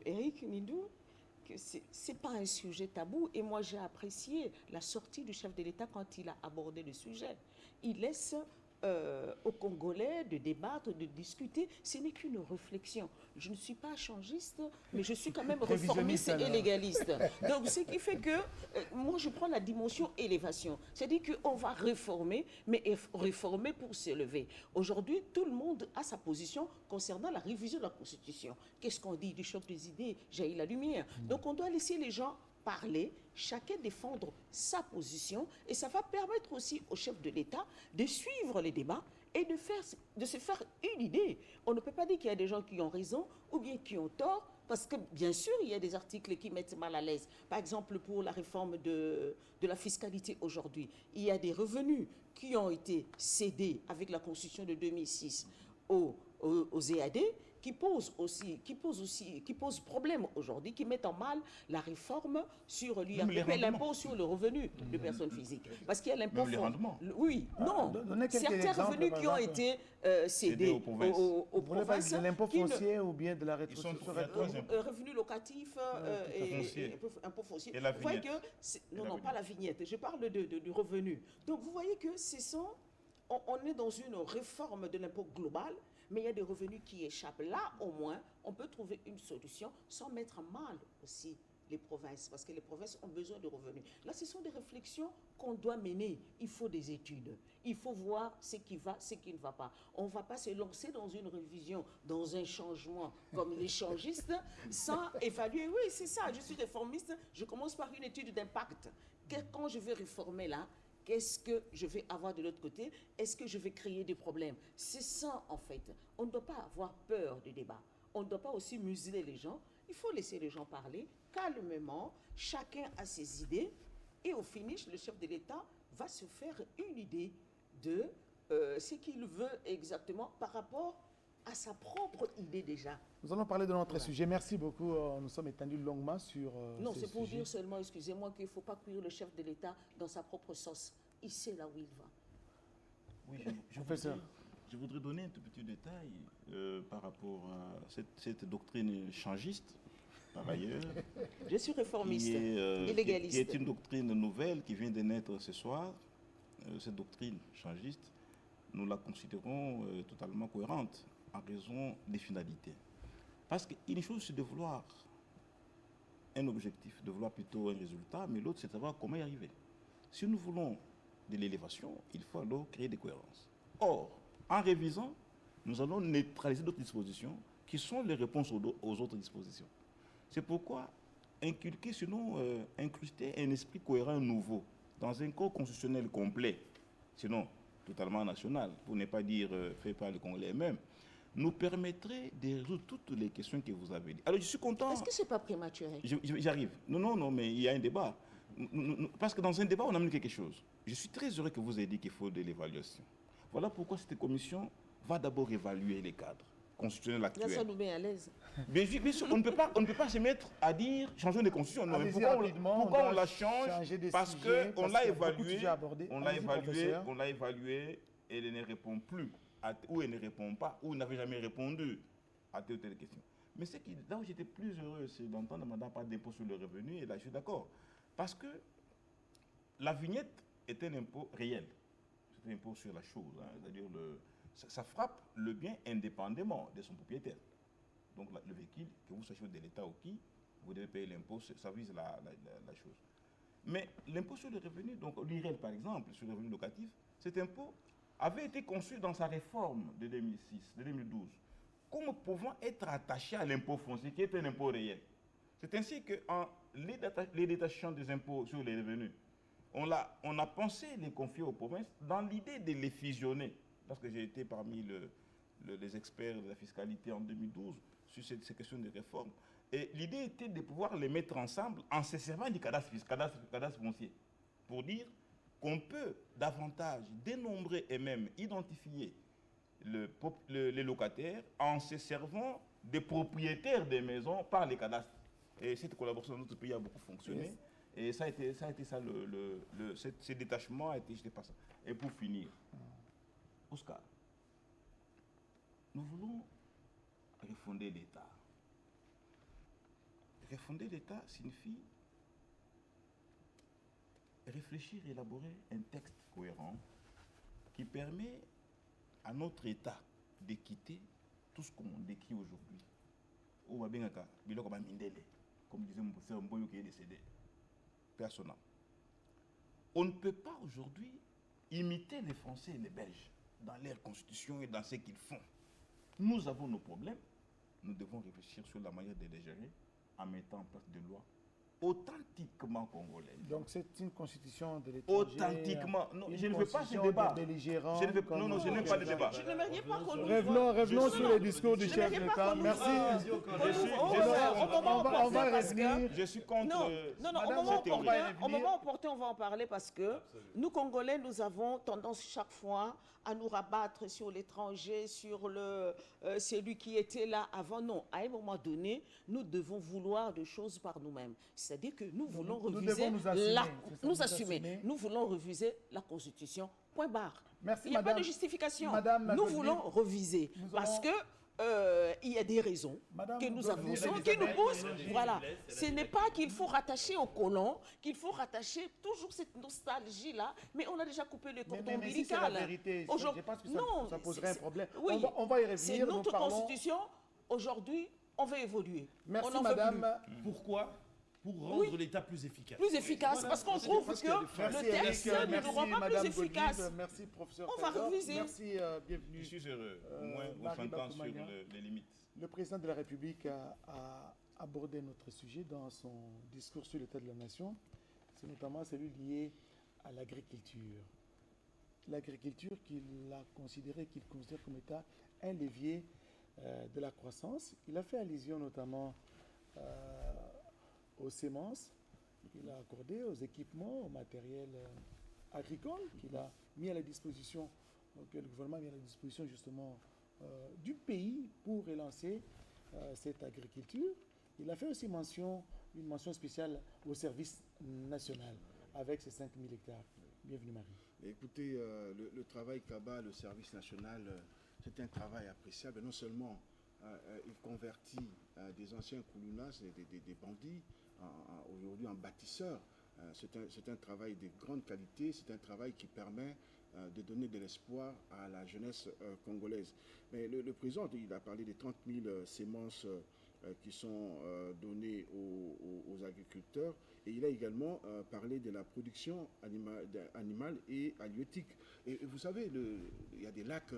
Eric Nidou, que c'est pas un sujet tabou. Et moi, j'ai apprécié la sortie du chef de l'État quand il a abordé le sujet. Il laisse aux Congolais de débattre, de discuter. Ce n'est qu'une réflexion. Je ne suis pas changiste, mais je suis quand même réformiste et légaliste. Donc, ce qui fait que moi, je prends la dimension élévation. C'est-à-dire qu'on va réformer, mais réformer pour s'élever. Aujourd'hui, tout le monde a sa position concernant la révision de la Constitution. Qu'est-ce qu'on dit du choc des idées? Jaillit la lumière. Donc, on doit laisser les gens parler, chacun défendre sa position, et ça va permettre aussi au chef de l'État de suivre les débats et de se faire une idée. On ne peut pas dire qu'il y a des gens qui ont raison ou bien qui ont tort, parce que bien sûr, il y a des articles qui mettent mal à l'aise. Par exemple, pour la réforme de la fiscalité aujourd'hui, il y a des revenus qui ont été cédés avec la Constitution de 2006 aux EAD, qui posent problème aujourd'hui, qui mettent en mal la réforme sur l'IRPP, l'impôt sur le revenu de personnes physiques. Parce qu'il y a l'impôt... Même les rendements. Oui, non. Certains revenus qui ont été cédés aux provinces. De l'impôt foncier ou bien de la rétrocession. Revenus locatifs et impôt foncier. Et la vous voyez vignette. que... Non, pas la vignette. Je parle du revenu. Donc, vous voyez que on est dans une réforme de l'impôt global, mais il y a des revenus qui échappent. Là, au moins, on peut trouver une solution sans mettre mal aussi les provinces, parce que les provinces ont besoin de revenus. Là, ce sont des réflexions qu'on doit mener. Il faut des études. Il faut voir ce qui va, ce qui ne va pas. On ne va pas se lancer dans une révision, dans un changement comme les changistes, sans évaluer. Oui, c'est ça, je suis réformiste, je commence par une étude d'impact. Quand je vais réformer là, qu'est-ce que je vais avoir de l'autre côté? Est-ce que je vais créer des problèmes? C'est ça, en fait. On ne doit pas avoir peur du débat. On ne doit pas aussi museler les gens. Il faut laisser les gens parler calmement. Chacun a ses idées. Et au finish, le chef de l'État va se faire une idée de ce qu'il veut exactement par rapport à sa propre idée déjà. Nous allons parler de notre sujet. Merci beaucoup. Nous sommes étendus longuement sur non, ce c'est pour sujet. dire seulement, excusez-moi, qu'il ne faut pas cuire le chef de l'État dans sa propre sauce. Il sait là où il va. Oui, je voudrais donner un tout petit détail par rapport à cette doctrine changiste, par ailleurs. Je suis réformiste, illégaliste. Qui est une doctrine nouvelle qui vient de naître ce soir. Cette doctrine changiste, nous la considérons totalement cohérente en raison des finalités. Parce qu'une chose, c'est de vouloir un objectif, de vouloir plutôt un résultat, mais l'autre, c'est de savoir comment y arriver. Si nous voulons de l'élévation, il faut alors créer des cohérences. Or, en révisant, nous allons neutraliser d'autres dispositions qui sont les réponses aux autres dispositions. C'est pourquoi inculquer, sinon incruster un esprit cohérent nouveau dans un corps constitutionnel complet, sinon totalement national, pour ne pas dire fait par les Congolais eux-mêmes, nous permettrait de résoudre toutes les questions que vous avez dites. Alors je suis content... Est-ce que ce n'est pas prématuré? J'arrive. Non, mais il y a un débat. Parce que dans un débat, on amène quelque chose. Je suis très heureux que vous ayez dit qu'il faut de l'évaluation. Voilà pourquoi cette commission va d'abord évaluer les cadres constitutionnels actuels. Là, ça nous met à l'aise. Bien sûr, on ne peut pas se mettre à dire changeons les constitutions. Non, mais pourquoi on la change? Parce qu'on l'a évaluée, on l'a évaluée et elle ne répond plus, ou elle ne répond pas, ou n'avait jamais répondu à telle ou telle question. Mais là où j'étais plus heureux, c'est d'entendre Madame parler d'impôt sur le revenu, et là je suis d'accord. Parce que la vignette est un impôt réel. C'est un impôt sur la chose, hein, c'est-à-dire ça frappe le bien indépendamment de son propriétaire. Donc le véhicule, que vous sachiez de l'État ou qui, vous devez payer l'impôt, ça vise la chose. Mais l'impôt sur le revenu, donc l'IRL par exemple, sur le revenu locatif, cet impôt avait été conçu dans sa réforme de 2012, comme pouvant être attaché à l'impôt foncier, qui est un impôt réel. C'est ainsi qu'en les détachant des impôts sur les revenus, on a pensé les confier aux provinces dans l'idée de les fusionner. Parce que j'ai été parmi les experts de la fiscalité en 2012 sur ces questions de réforme. Et l'idée était de pouvoir les mettre ensemble en se servant du cadastre foncier. Pour dire qu'on peut davantage dénombrer et même identifier les locataires en se servant des propriétaires des maisons par les cadastres. Et cette collaboration dans notre pays a beaucoup fonctionné. Yes. Et ça a été ça, ce détachement a été jeté par ça. Et pour finir, Oscar, nous voulons refonder l'État. Refonder l'État signifie réfléchir, élaborer un texte cohérent qui permet à notre État de quitter tout ce qu'on décrit aujourd'hui. Comme disait mon professeur Mboyo qui est décédé. Personnel. On ne peut pas aujourd'hui imiter les Français et les Belges dans leur constitution et dans ce qu'ils font. Nous avons nos problèmes. Nous devons réfléchir sur la manière de les gérer en mettant en place des lois authentiquement congolaise. Donc c'est une constitution de l'étranger. Authentiquement. Non, une je ne veux pas ce constitution débat. des belligérants, Je ne veux, comme- non, je n'aime pas le débat. Je n'aimerais pas qu'on nous Revenons voit- sur les discours du je chef n'aimerais pas d'État. qu'on nous Merci. voit- Je suis- on je va- suis- au moment on va opportun, parce que- revenir. Je suis contre Non, cette au moment théorie. opportun, on va en parler parce que nous, Congolais, nous avons tendance chaque fois à nous rabattre sur l'étranger, sur celui qui était là avant. Non, à un moment donné, nous devons vouloir des choses par nous-mêmes. C'est-à-dire que nous voulons nous reviser devons nous assumer, la, c'est ça, nous nous assumer. assumer. Nous voulons reviser la Constitution. Point barre. Merci, Il n'y a pas madame. de justification. Madame Nous Godwin, voulons reviser nous parce allons- que il y a des raisons Madame que nous Godwin, avançons, Elisabeth, qui nous poussent. Voilà. Ce n'est pas qu'il faut rattacher au colon, qu'il faut rattacher toujours cette nostalgie-là, mais on a déjà coupé le cordon mais si c'est la ombilical. vérité, Aujourd'hui- je pense que non, ça poserait un c'est- problème. Oui, On va y revenir. c'est nous notre parlons- constitution. Aujourd'hui, on veut évoluer. Merci, on n'en veut madame. Pourquoi? Pour rendre l'État plus efficace. plus efficace, parce qu'on trouve que Merci, le texte Eric. ne nous rend pas Madame plus efficace. Godwin. Merci, professeur. On va Fedor. reviser. Merci, bienvenue. Je suis heureux. Au moins, on Marie s'entend sur Bakoumania. les limites. Le président de la République a abordé notre sujet dans son discours sur l'état de la nation. C'est notamment celui lié à l'agriculture. L'agriculture qu'il considère comme état un levier de la croissance. Il a fait allusion notamment aux semences qu'il a accordées, aux équipements, au matériel agricole qu'il a mis à la disposition, que le gouvernement a mis à la disposition justement du pays pour relancer cette agriculture. Il a fait aussi une mention spéciale au service national avec ses 5000 hectares. Bienvenue Marie. Écoutez, le travail qu'abat le service national, c'est un travail appréciable. Non seulement il convertit des anciens Koulounas, des bandits, aujourd'hui en bâtisseurs. C'est un travail de grande qualité, c'est un travail qui permet de donner de l'espoir à la jeunesse congolaise. Mais le président, il a parlé des 30 000 sémences qui sont données aux agriculteurs, et il a également parlé de la production animale et halieutique. Et vous savez, il y a des lacs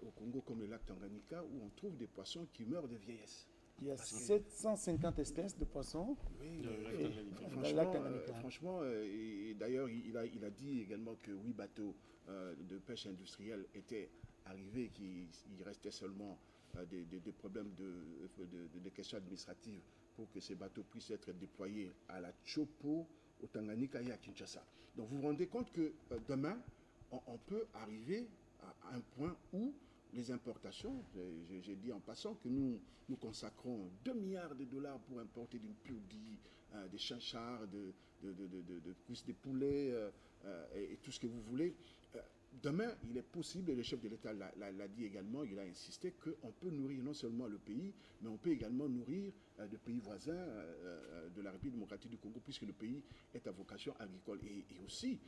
au Congo comme le lac Tanganyika où on trouve des poissons qui meurent de vieillesse. Il y a 750 espèces de poissons. Oui, dans le lac Tanganyika. franchement, et d'ailleurs, il a dit également que 8 bateaux de pêche industrielle étaient arrivés, qu'il restait seulement des problèmes de questions administratives pour que ces bateaux puissent être déployés à la Chopo, au Tanganyika et à Kinshasa. Donc vous vous rendez compte que demain, on peut arriver à un point où les importations, j'ai dit en passant que nous consacrons 2 milliards de dollars pour importer du purdi, des chinchards, des cuisses de poulet et tout ce que vous voulez. Demain, il est possible, et le chef de l'État l'a dit également, il a insisté qu'on peut nourrir non seulement le pays, mais on peut également nourrir des pays voisins de la République démocratique du Congo, puisque le pays est à vocation agricole. Et aussi...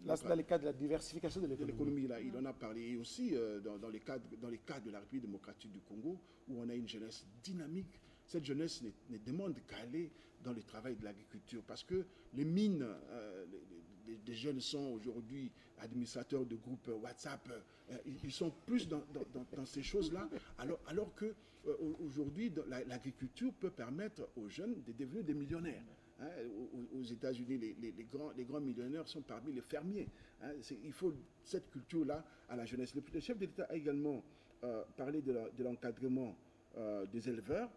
Là, c'est dans le cadre de la diversification de l'économie. Là, il en a parlé. Et aussi dans les cadres de la République démocratique du Congo, où on a une jeunesse dynamique. Cette jeunesse ne demande qu'à aller dans le travail de l'agriculture, parce que les mines... des jeunes sont aujourd'hui administrateurs de groupes WhatsApp, ils sont plus dans ces choses-là, alors que aujourd'hui l'agriculture peut permettre aux jeunes de devenir des millionnaires. Hein, aux États-Unis, les grands millionnaires sont parmi les fermiers. Hein, il faut cette culture-là à la jeunesse. Le chef de l'État a également parlé de l'encadrement des éleveurs.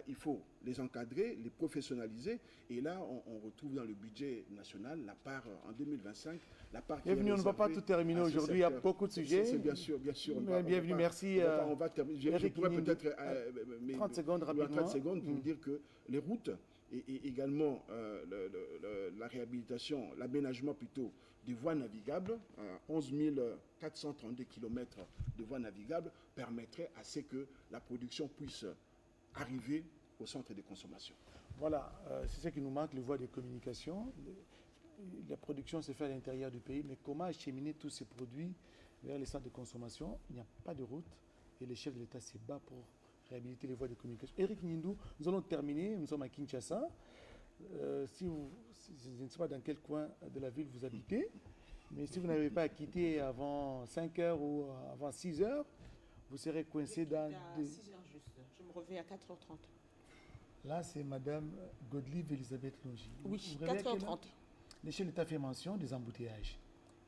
Il faut les encadrer, les professionnaliser. Et là, on retrouve dans le budget national la part en 2025. La part qui est bienvenue, on ne va pas tout terminer aujourd'hui. Il y a beaucoup de sujets. C'est bien sûr. Bienvenue, merci. On va terminer. Je pourrais peut-être 30 secondes rapidement. 30 secondes pour dire que les routes et également la réhabilitation, l'aménagement plutôt des voies navigables, 11 432 km de voies navigables permettraient à ce que la production puisse arriver au centre de consommation. Voilà, c'est ce qui nous manque, les voies de communication. La production se fait à l'intérieur du pays, mais comment acheminer tous ces produits vers les centres de consommation? Il n'y a pas de route et le chef de l'État se bat pour réhabiliter les voies de communication. Eric Nindou, nous allons terminer, nous sommes à Kinshasa. Je ne sais pas dans quel coin de la ville vous habitez, mais si vous n'avez pas à quitter avant 5 heures ou avant 6 heures, vous serez coincé dans... À 6 heures juste. Je me reviens à 4h30. Là, c'est Madame Godelive Elisabeth Longy. Oui, Vous réveillez à quelle 4h30. heure? Le chef d'État fait mention des embouteillages.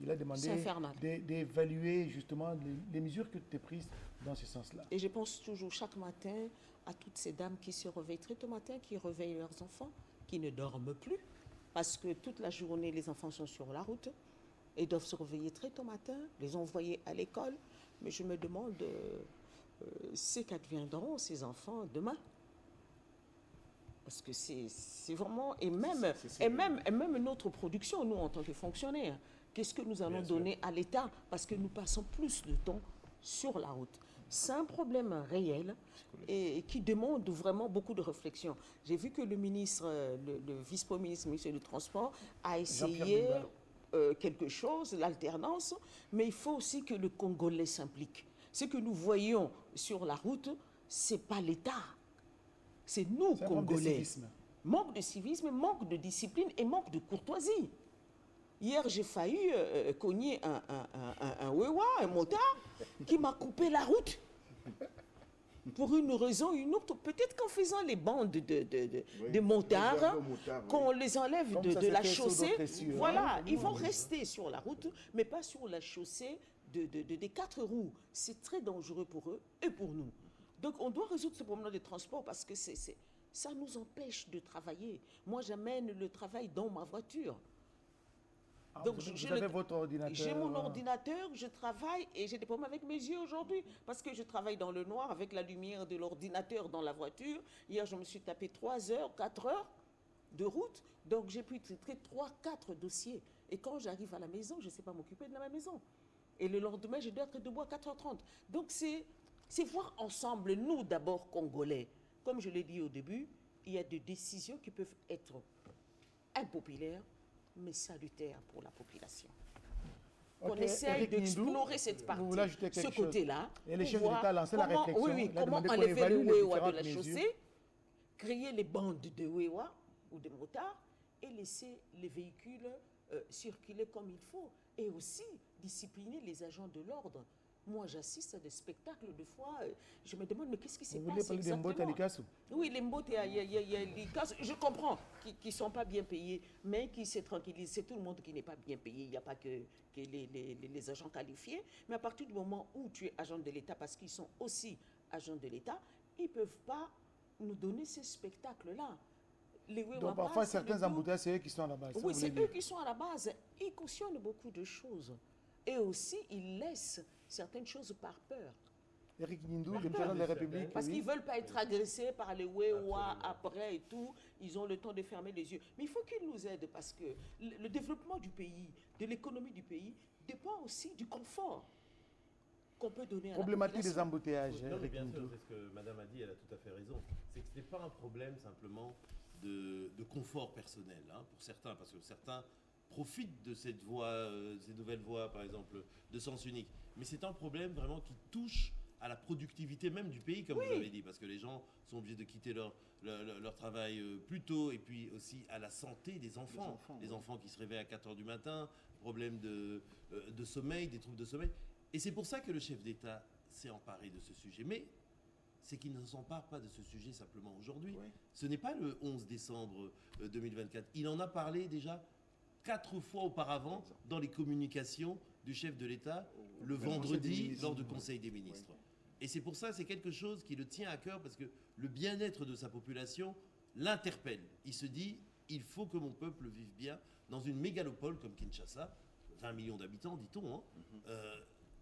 Il a C'est demandé infernal. d'évaluer justement les mesures que tu as prises dans ce sens-là. Et je pense toujours chaque matin à toutes ces dames qui se réveillent très tôt matin, qui réveillent leurs enfants, qui ne dorment plus, parce que toute la journée, les enfants sont sur la route et doivent se réveiller très tôt matin, les envoyer à l'école. Mais je me demande c'est qu'adviendront ces enfants demain. Parce que c'est vraiment... Et même notre production, nous, en tant que fonctionnaires, qu'est-ce que nous allons donner à l'État? Parce que nous passons plus de temps sur la route. C'est un problème réel et qui demande vraiment beaucoup de réflexion. J'ai vu que le ministre, le vice-premier ministre, le ministre du Transport, a essayé quelque chose, l'alternance, mais il faut aussi que le Congolais s'implique. Ce que nous voyons sur la route, ce n'est pas l'État. C'est nous, Congolais. Manque de civisme, manque de discipline et manque de courtoisie. Hier, j'ai failli cogner un Wewa, un motard, qui m'a coupé la route. Pour une raison ou une autre. Peut-être qu'en faisant les bandes de motards, qu'on les enlève de la chaussée, voilà, ils vont rester sur la route, mais pas sur la chaussée des 4 roues. C'est très dangereux pour eux et pour nous. Donc, on doit résoudre ce problème de transport parce que ça nous empêche de travailler. Moi, j'amène le travail dans ma voiture. Donc, vous avez votre ordinateur? J'ai mon ordinateur, je travaille et j'ai des problèmes avec mes yeux aujourd'hui parce que je travaille dans le noir avec la lumière de l'ordinateur dans la voiture. Hier, je me suis tapé 3 heures, 4 heures de route. Donc, j'ai pu traiter 3-4 dossiers. Et quand j'arrive à la maison, je ne sais pas m'occuper de ma maison. Et le lendemain, je dois être debout à 4h30. Donc, c'est voir ensemble, nous d'abord, Congolais. Comme je l'ai dit au début, il y a des décisions qui peuvent être impopulaires, mais salutaires pour la population. On essaye d'explorer cette partie, ce côté-là. Et les chefs de l'État lancé la réflexion. Comment enlever le Wewa de la chaussée, créer les bandes de Wewa ou de motards et laisser les véhicules circuler comme il faut. Et aussi discipliner les agents de l'ordre. Moi, j'assiste à des spectacles, de fois, je me demande, mais qu'est-ce qui se passe exactement? Vous voulez parler des Mbote à l'Ikassou? Oui, les Mbote à l'Ikassou, je comprends qu'ils ne sont pas bien payés, mais qui se tranquillisent. C'est tout le monde qui n'est pas bien payé. Il n'y a pas que les agents qualifiés. Mais à partir du moment où tu es agent de l'État, parce qu'ils sont aussi agents de l'État, ils ne peuvent pas nous donner ces spectacles-là. Donc parfois, certains embouteillages, c'est eux qui sont à la base. Oui, c'est eux qui sont à la base. Ils cautionnent beaucoup de choses. Et aussi, ils laissent certaines choses par peur. Éric Nindou, le président de la République. Parce qu'ils ne veulent pas être agressés par les Wewa après et tout. Ils ont le temps de fermer les yeux. Mais il faut qu'ils nous aident parce que le développement du pays, de l'économie du pays, dépend aussi du confort qu'on peut donner à la Problématique population. des embouteillages. Non, mais bien sûr, c'est ce que Madame a dit, elle a tout à fait raison. C'est que ce n'est pas un problème simplement de confort personnel, hein, pour certains, parce que certains profitent de cette voie, ces nouvelles voies, par exemple, de sens unique. Mais c'est un problème vraiment qui touche à la productivité même du pays, comme vous l'avez dit, parce que les gens sont obligés de quitter leur travail plus tôt, et puis aussi à la santé des enfants. Les enfants qui se réveillent à 4 h du matin, problème de sommeil, des troubles de sommeil. Et c'est pour ça que le chef d'État s'est emparé de ce sujet. Mais c'est qu'il ne s'empare pas de ce sujet simplement aujourd'hui. Oui. Ce n'est pas le 11 décembre 2024. Il en a parlé déjà 4 fois auparavant dans les communications du chef de l'État le vendredi lors du Conseil des ministres. Oui. Et c'est pour ça, c'est quelque chose qui le tient à cœur parce que le bien-être de sa population l'interpelle. Il se dit, il faut que mon peuple vive bien dans une mégalopole comme Kinshasa, 20 millions d'habitants, dit-on, hein.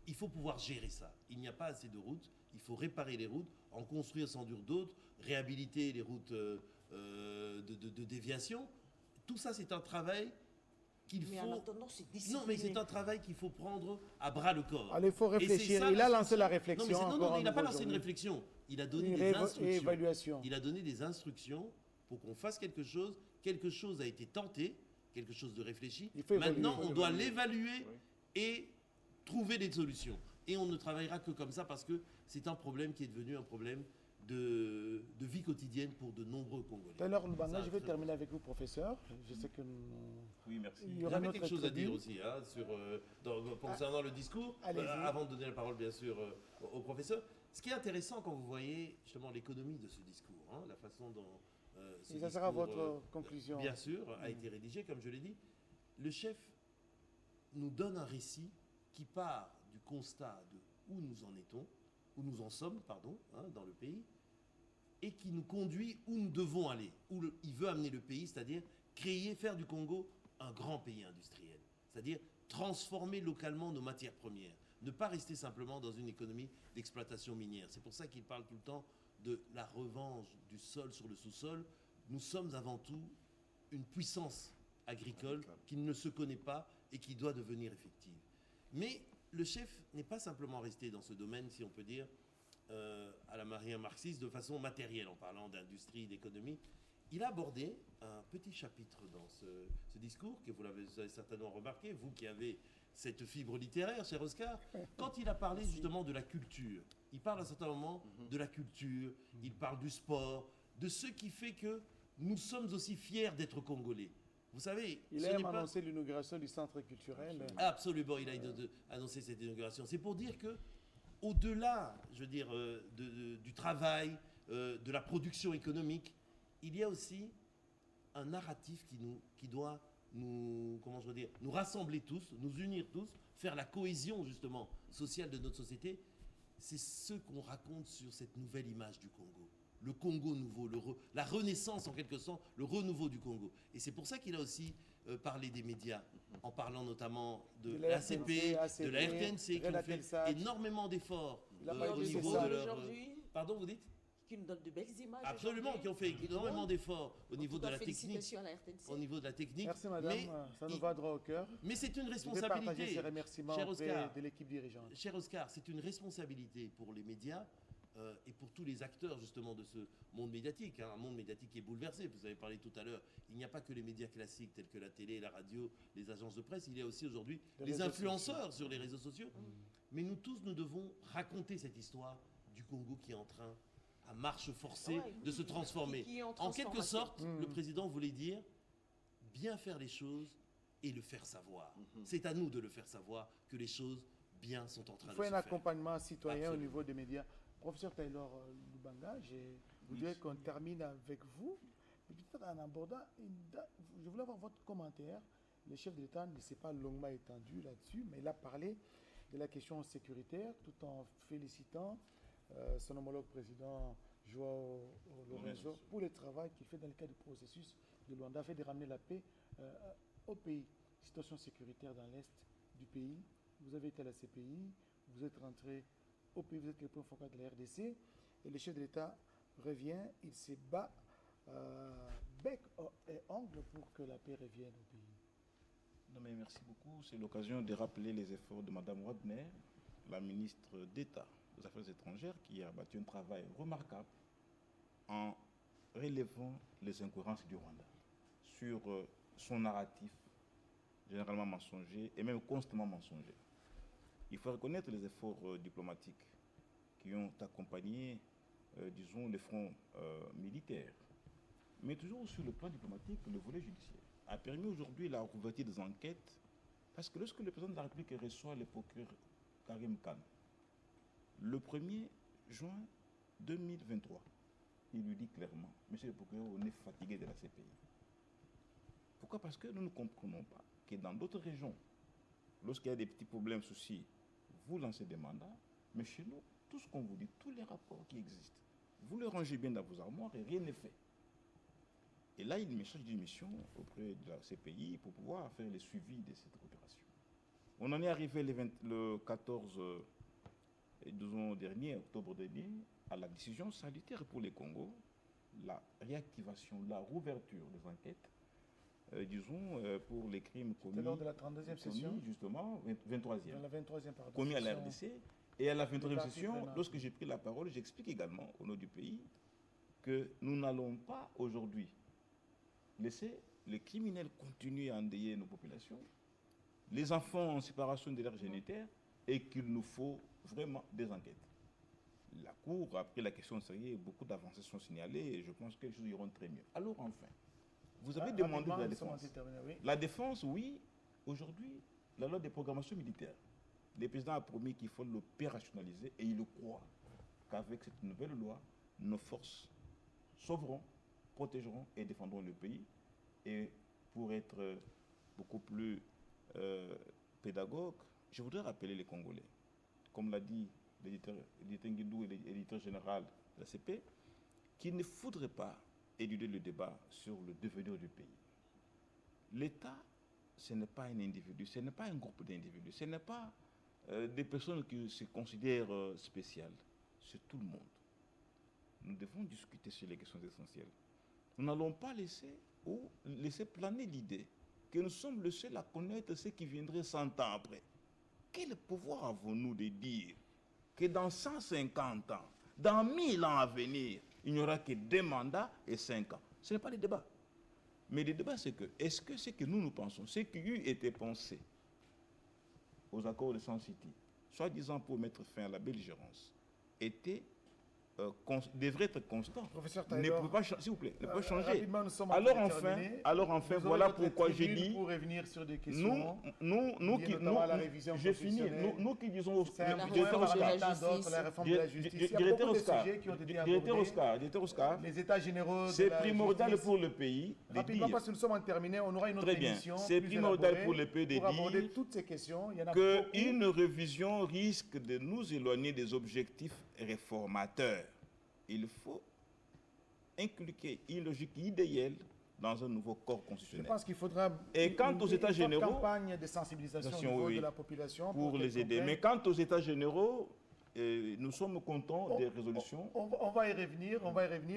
Il faut pouvoir gérer ça. Il n'y a pas assez de routes, il faut réparer les routes, en construire sans doute d'autres, réhabiliter les routes de déviation. Tout ça, c'est un travail qu'il faut... en attendant, c'est discipliné. Non, mais c'est un travail qu'il faut prendre à bras le corps. Alors, il faut réfléchir. Ça, il a lancé la réflexion. Non, il n'a pas lancé une réflexion. Il a donné des instructions. Évaluation. Il a donné des instructions pour qu'on fasse quelque chose. Quelque chose a été tenté, quelque chose de réfléchi. Maintenant, on doit l'évaluer et trouver des solutions. Et on ne travaillera que comme ça parce que c'est un problème qui est devenu un problème de vie quotidienne pour de nombreux Congolais. Tout à l'heure, Lubanga, je vais terminer avec vous, professeur. Je sais que oui, merci. Il y aura quelque chose à dire aussi hein, concernant le discours, avant de donner la parole bien sûr au professeur. Ce qui est intéressant quand vous voyez justement l'économie de ce discours, hein, la façon dont ce Et ça sera discours, votre conclusion. bien sûr, a été rédigé, comme je l'ai dit. Le chef nous donne un récit qui part du constat de où nous en étons, où nous en sommes, pardon, dans le pays, et qui nous conduit où nous devons aller, il veut amener le pays, c'est-à-dire faire du Congo un grand pays industriel, c'est-à-dire transformer localement nos matières premières, ne pas rester simplement dans une économie d'exploitation minière. C'est pour ça qu'il parle tout le temps de la revanche du sol sur le sous-sol. Nous sommes avant tout une puissance agricole qui ne se connaît pas et qui doit devenir effective. Mais le chef n'est pas simplement resté dans ce domaine, si on peut dire, à la manière marxiste, de façon matérielle, en parlant d'industrie, d'économie. Il a abordé un petit chapitre dans ce discours, que vous l'avez certainement remarqué, vous qui avez cette fibre littéraire, cher Oscar, quand il a parlé justement de la culture. Il parle à un certain moment de la culture, il parle du sport, de ce qui fait que nous sommes aussi fiers d'être Congolais. Vous savez, il a même annoncé l'inauguration du centre culturel. Absolument, il a annoncé cette inauguration. C'est pour dire que, au-delà, je veux dire, du travail, de la production économique, il y a aussi un narratif qui doit nous rassembler tous, nous unir tous, faire la cohésion justement sociale de notre société. C'est ce qu'on raconte sur cette nouvelle image du Congo. Le Congo nouveau, la renaissance en quelque sorte, le renouveau du Congo. Et c'est pour ça qu'il a aussi parlé des médias, en parlant notamment de l'ACP, de la RTNC, qui ont fait énormément d'efforts au niveau de leur... Pardon, vous dites ? Qui nous donnent de belles images. Absolument, qui ont fait énormément d'efforts au niveau de la technique. À la RTNC. Au niveau de la technique. Merci madame, ça nous va droit au cœur. Mais c'est une Je vais responsabilité. partager ces remerciements cher Oscar, de l'équipe dirigeante. Cher Oscar, c'est une responsabilité pour les médias et pour tous les acteurs justement de ce monde médiatique, un monde médiatique qui est bouleversé. Vous avez parlé tout à l'heure, il n'y a pas que les médias classiques tels que la télé, la radio, les agences de presse, il y a aussi aujourd'hui les influenceurs sur les réseaux sociaux. Mais nous tous, nous devons raconter cette histoire du Congo qui est en train, à marche forcée, de se transformer. En quelque sorte, le président voulait dire bien faire les choses et le faire savoir. C'est à nous de le faire savoir que les choses bien sont en train de se faire. Il faut un accompagnement citoyen Absolument. au niveau des médias. Professeur Taylor Lubanga, je voudrais qu'on termine avec vous. Peut-être en abordant je voulais avoir votre commentaire. Le chef de l'État ne s'est pas longuement étendu là-dessus, mais il a parlé de la question sécuritaire tout en félicitant son homologue président Joao Lorenzo pour le travail qu'il fait dans le cadre du processus de Luanda, fait de ramener la paix au pays. Situation sécuritaire dans l'est du pays. Vous avez été à la CPI, vous êtes rentré au pays, vous êtes le point focal de la RDC, et le chef de l'État revient, il se bat bec et ongle pour que la paix revienne au pays. Non mais merci beaucoup. C'est l'occasion de rappeler les efforts de Mme Wadner, la ministre d'État des Affaires étrangères, qui a battu un travail remarquable en relevant les incohérences du Rwanda sur son narratif généralement mensonger et même constamment mensonger. Il faut reconnaître les efforts diplomatiques qui ont accompagné, disons, les fronts militaires. Mais toujours sur le plan diplomatique, le volet judiciaire a permis aujourd'hui la rouverture des enquêtes, parce que lorsque le président de la République reçoit le procureur Karim Khan, le 1er juin 2023, il lui dit clairement, monsieur le procureur, on est fatigué de la CPI. Pourquoi? Parce que nous ne comprenons pas que dans d'autres régions, lorsqu'il y a des petits problèmes, soucis, vous lancez des mandats, mais chez nous, tout ce qu'on vous dit, tous les rapports qui existent, vous les rangez bien dans vos armoires et rien n'est fait. Et là, il me charge d'une mission auprès de la CPI pour pouvoir faire le suivi de cette opération. On en est arrivé le 14 dernier, octobre dernier, à la décision salutaire pour les Congo, la réactivation, la rouverture des enquêtes, pour les crimes commis. Lors de la 32e session. Justement, 23e. La 23e, pardon. Commis à la RDC. Et à la 23e session, lorsque j'ai pris la parole, j'explique également au nom du pays que nous n'allons pas aujourd'hui laisser les criminels continuer à endeuiller nos populations, les enfants en séparation de leur génitaire, et qu'il nous faut vraiment des enquêtes. La Cour a pris la question au sérieux et beaucoup d'avancées sont signalées et je pense que les choses iront très mieux. Alors enfin, vous avez demandé de la défense. La défense, oui, aujourd'hui, la loi de programmation militaire. Le président a promis qu'il faut l'opérationnaliser et il le croit qu'avec cette nouvelle loi, nos forces sauveront protégerons et défendrons le pays. Et pour être beaucoup plus pédagogue, je voudrais rappeler les Congolais, comme l'a dit l'éditeur Nguindou et l'éditeur général de la CP, qu'il ne faudrait pas éluder le débat sur le devenir du pays. L'État, ce n'est pas un individu, ce n'est pas un groupe d'individus, ce n'est pas des personnes qui se considèrent spéciales, c'est tout le monde. Nous devons discuter sur les questions essentielles. Nous n'allons pas laisser planer l'idée que nous sommes le seul à connaître ce qui viendrait 100 ans après. Quel pouvoir avons-nous de dire que dans 150 ans, dans 1000 ans à venir, il n'y aura que 2 mandats et 5 ans? Ce n'est pas le débat. Mais le débat, c'est que, est-ce que ce que nous pensons, ce qui eût été pensé aux accords de Sun City, soi-disant pour mettre fin à la belligérance, devrait être constant. Professeur Ne Taylor, peut pas, s'il vous plaît, ne peut pas changer. rapidement, nous sommes en Alors train de enfin, terminer. Vous voilà aurez votre pourquoi j'ai tribune dit, pour revenir sur des questions. nous qui, notamment à la révision j'ai fini, constitutionnelle. nous qui disons, C'est un point directeur parmi Oscar, tant d'autres, la réforme de la justice. Il y a directeur beaucoup de Oscar, sujets qui ont été directeur Oscar, abordés. Les états généraux de c'est la primordial justice. pour le pays de Rapidement, dire parce que nous sommes en terminé, on aura une autre Très bien. émission C'est plus primordial élaborée pour le pays de pour aborder dire toutes ces questions. Il y en a beaucoup. qu'une révision risque de nous éloigner des objectifs réformateurs. Il faut inculquer une logique idéale dans un nouveau corps Je constitutionnel. pense qu'il faudra Et quant aux États généraux, campagne de sensibilisation au niveau oui, de la population pour les qu'elle aider. comprenne. Mais quant aux États généraux, nous sommes contents des résolutions. On va y revenir,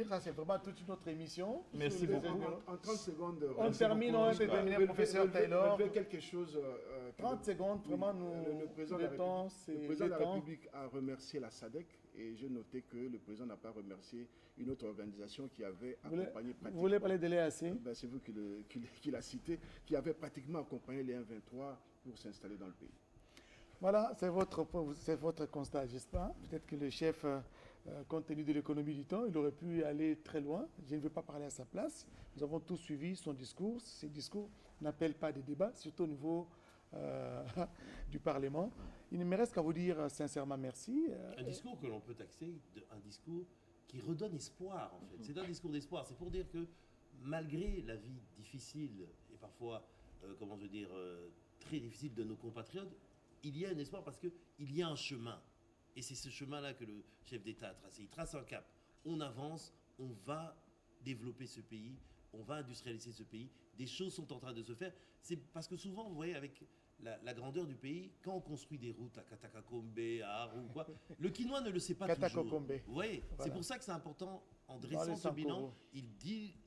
ça c'est vraiment toute une autre émission. Merci Sur les beaucoup. événements. En 30 secondes. On termine, on peut terminer, professeur Taylor. Quelque chose. 30 secondes, vraiment, le président de la le temps, République- c'est le président de le la temps. République a remercié la SADC et j'ai noté que le président n'a pas remercié une autre organisation qui avait accompagné Vous voulez parler de l'EAC? Ben, c'est vous qui l'a cité, qui avait pratiquement accompagné les 1-23 pour s'installer dans le pays. Voilà, c'est votre constat, j'espère. Peut-être que le chef, compte tenu de l'économie du temps, il aurait pu aller très loin. Je ne veux pas parler à sa place. Nous avons tous suivi son discours. Ces discours n'appellent pas des débats, surtout au niveau du Parlement. Il ne me reste qu'à vous dire sincèrement merci. Un discours que l'on peut taxer, un discours qui redonne espoir, en fait. C'est un discours d'espoir. C'est pour dire que malgré la vie difficile et parfois, très difficile de nos compatriotes, il y a un espoir parce qu'il y a un chemin. Et c'est ce chemin-là que le chef d'État a tracé. Il trace un cap. On avance, on va développer ce pays, on va industrialiser ce pays. Des choses sont en train de se faire. C'est parce que souvent, vous voyez, avec la grandeur du pays, quand on construit des routes à Katakakombe, à Aru, quoi, le Quinois ne le sait pas toujours. Katakakombe. Vous voyez, Voilà. c'est pour ça que c'est important, en Dans dressant les ce bilan, Sankoro.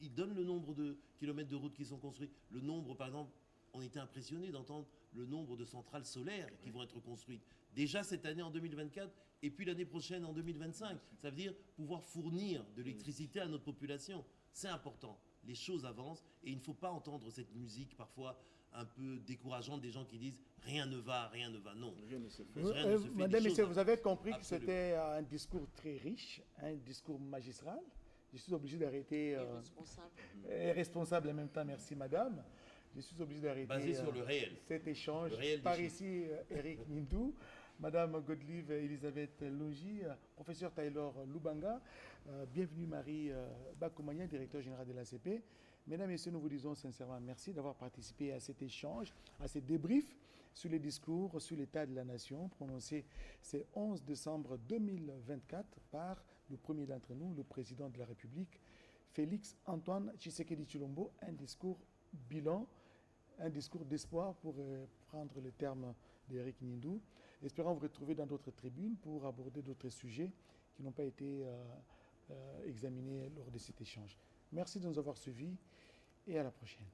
il donne le nombre de kilomètres de routes qui sont construits, le nombre, par exemple, on était impressionné d'entendre le nombre de centrales solaires qui vont être construites. Déjà cette année en 2024 et puis l'année prochaine en 2025. Ça veut dire pouvoir fournir de l'électricité à notre population. C'est important. Les choses avancent et il ne faut pas entendre cette musique parfois un peu décourageante des gens qui disent rien ne va, rien ne va. Non. Rien ne se fait. Rien ne se fait. Madame, Des Messieurs, choses vous avez compris que Absolument. c'était un discours très riche, un discours magistral. Je suis obligé d'arrêter. Responsable. Et responsable en même temps, merci madame. Je suis obligé d'arrêter basées sur le réel. cet échange. Le réel des Par chiffres. ici, Eric Nindou, madame Godlive Elisabeth Longi, professeur Taylor Lubanga, bienvenue Marie Bakoumania, directeur général de l'ACP. Mesdames et messieurs, nous vous disons sincèrement merci d'avoir participé à cet échange, à ce débrief sur les discours, sur l'état de la nation, prononcé ce 11 décembre 2024 par le premier d'entre nous, le président de la République, Félix Antoine Tshisekedi Tshilombo, un discours bilan, un discours d'espoir pour prendre le terme d'Eric Nindou. Espérons vous retrouver dans d'autres tribunes pour aborder d'autres sujets qui n'ont pas été examinés lors de cet échange. Merci de nous avoir suivis et à la prochaine.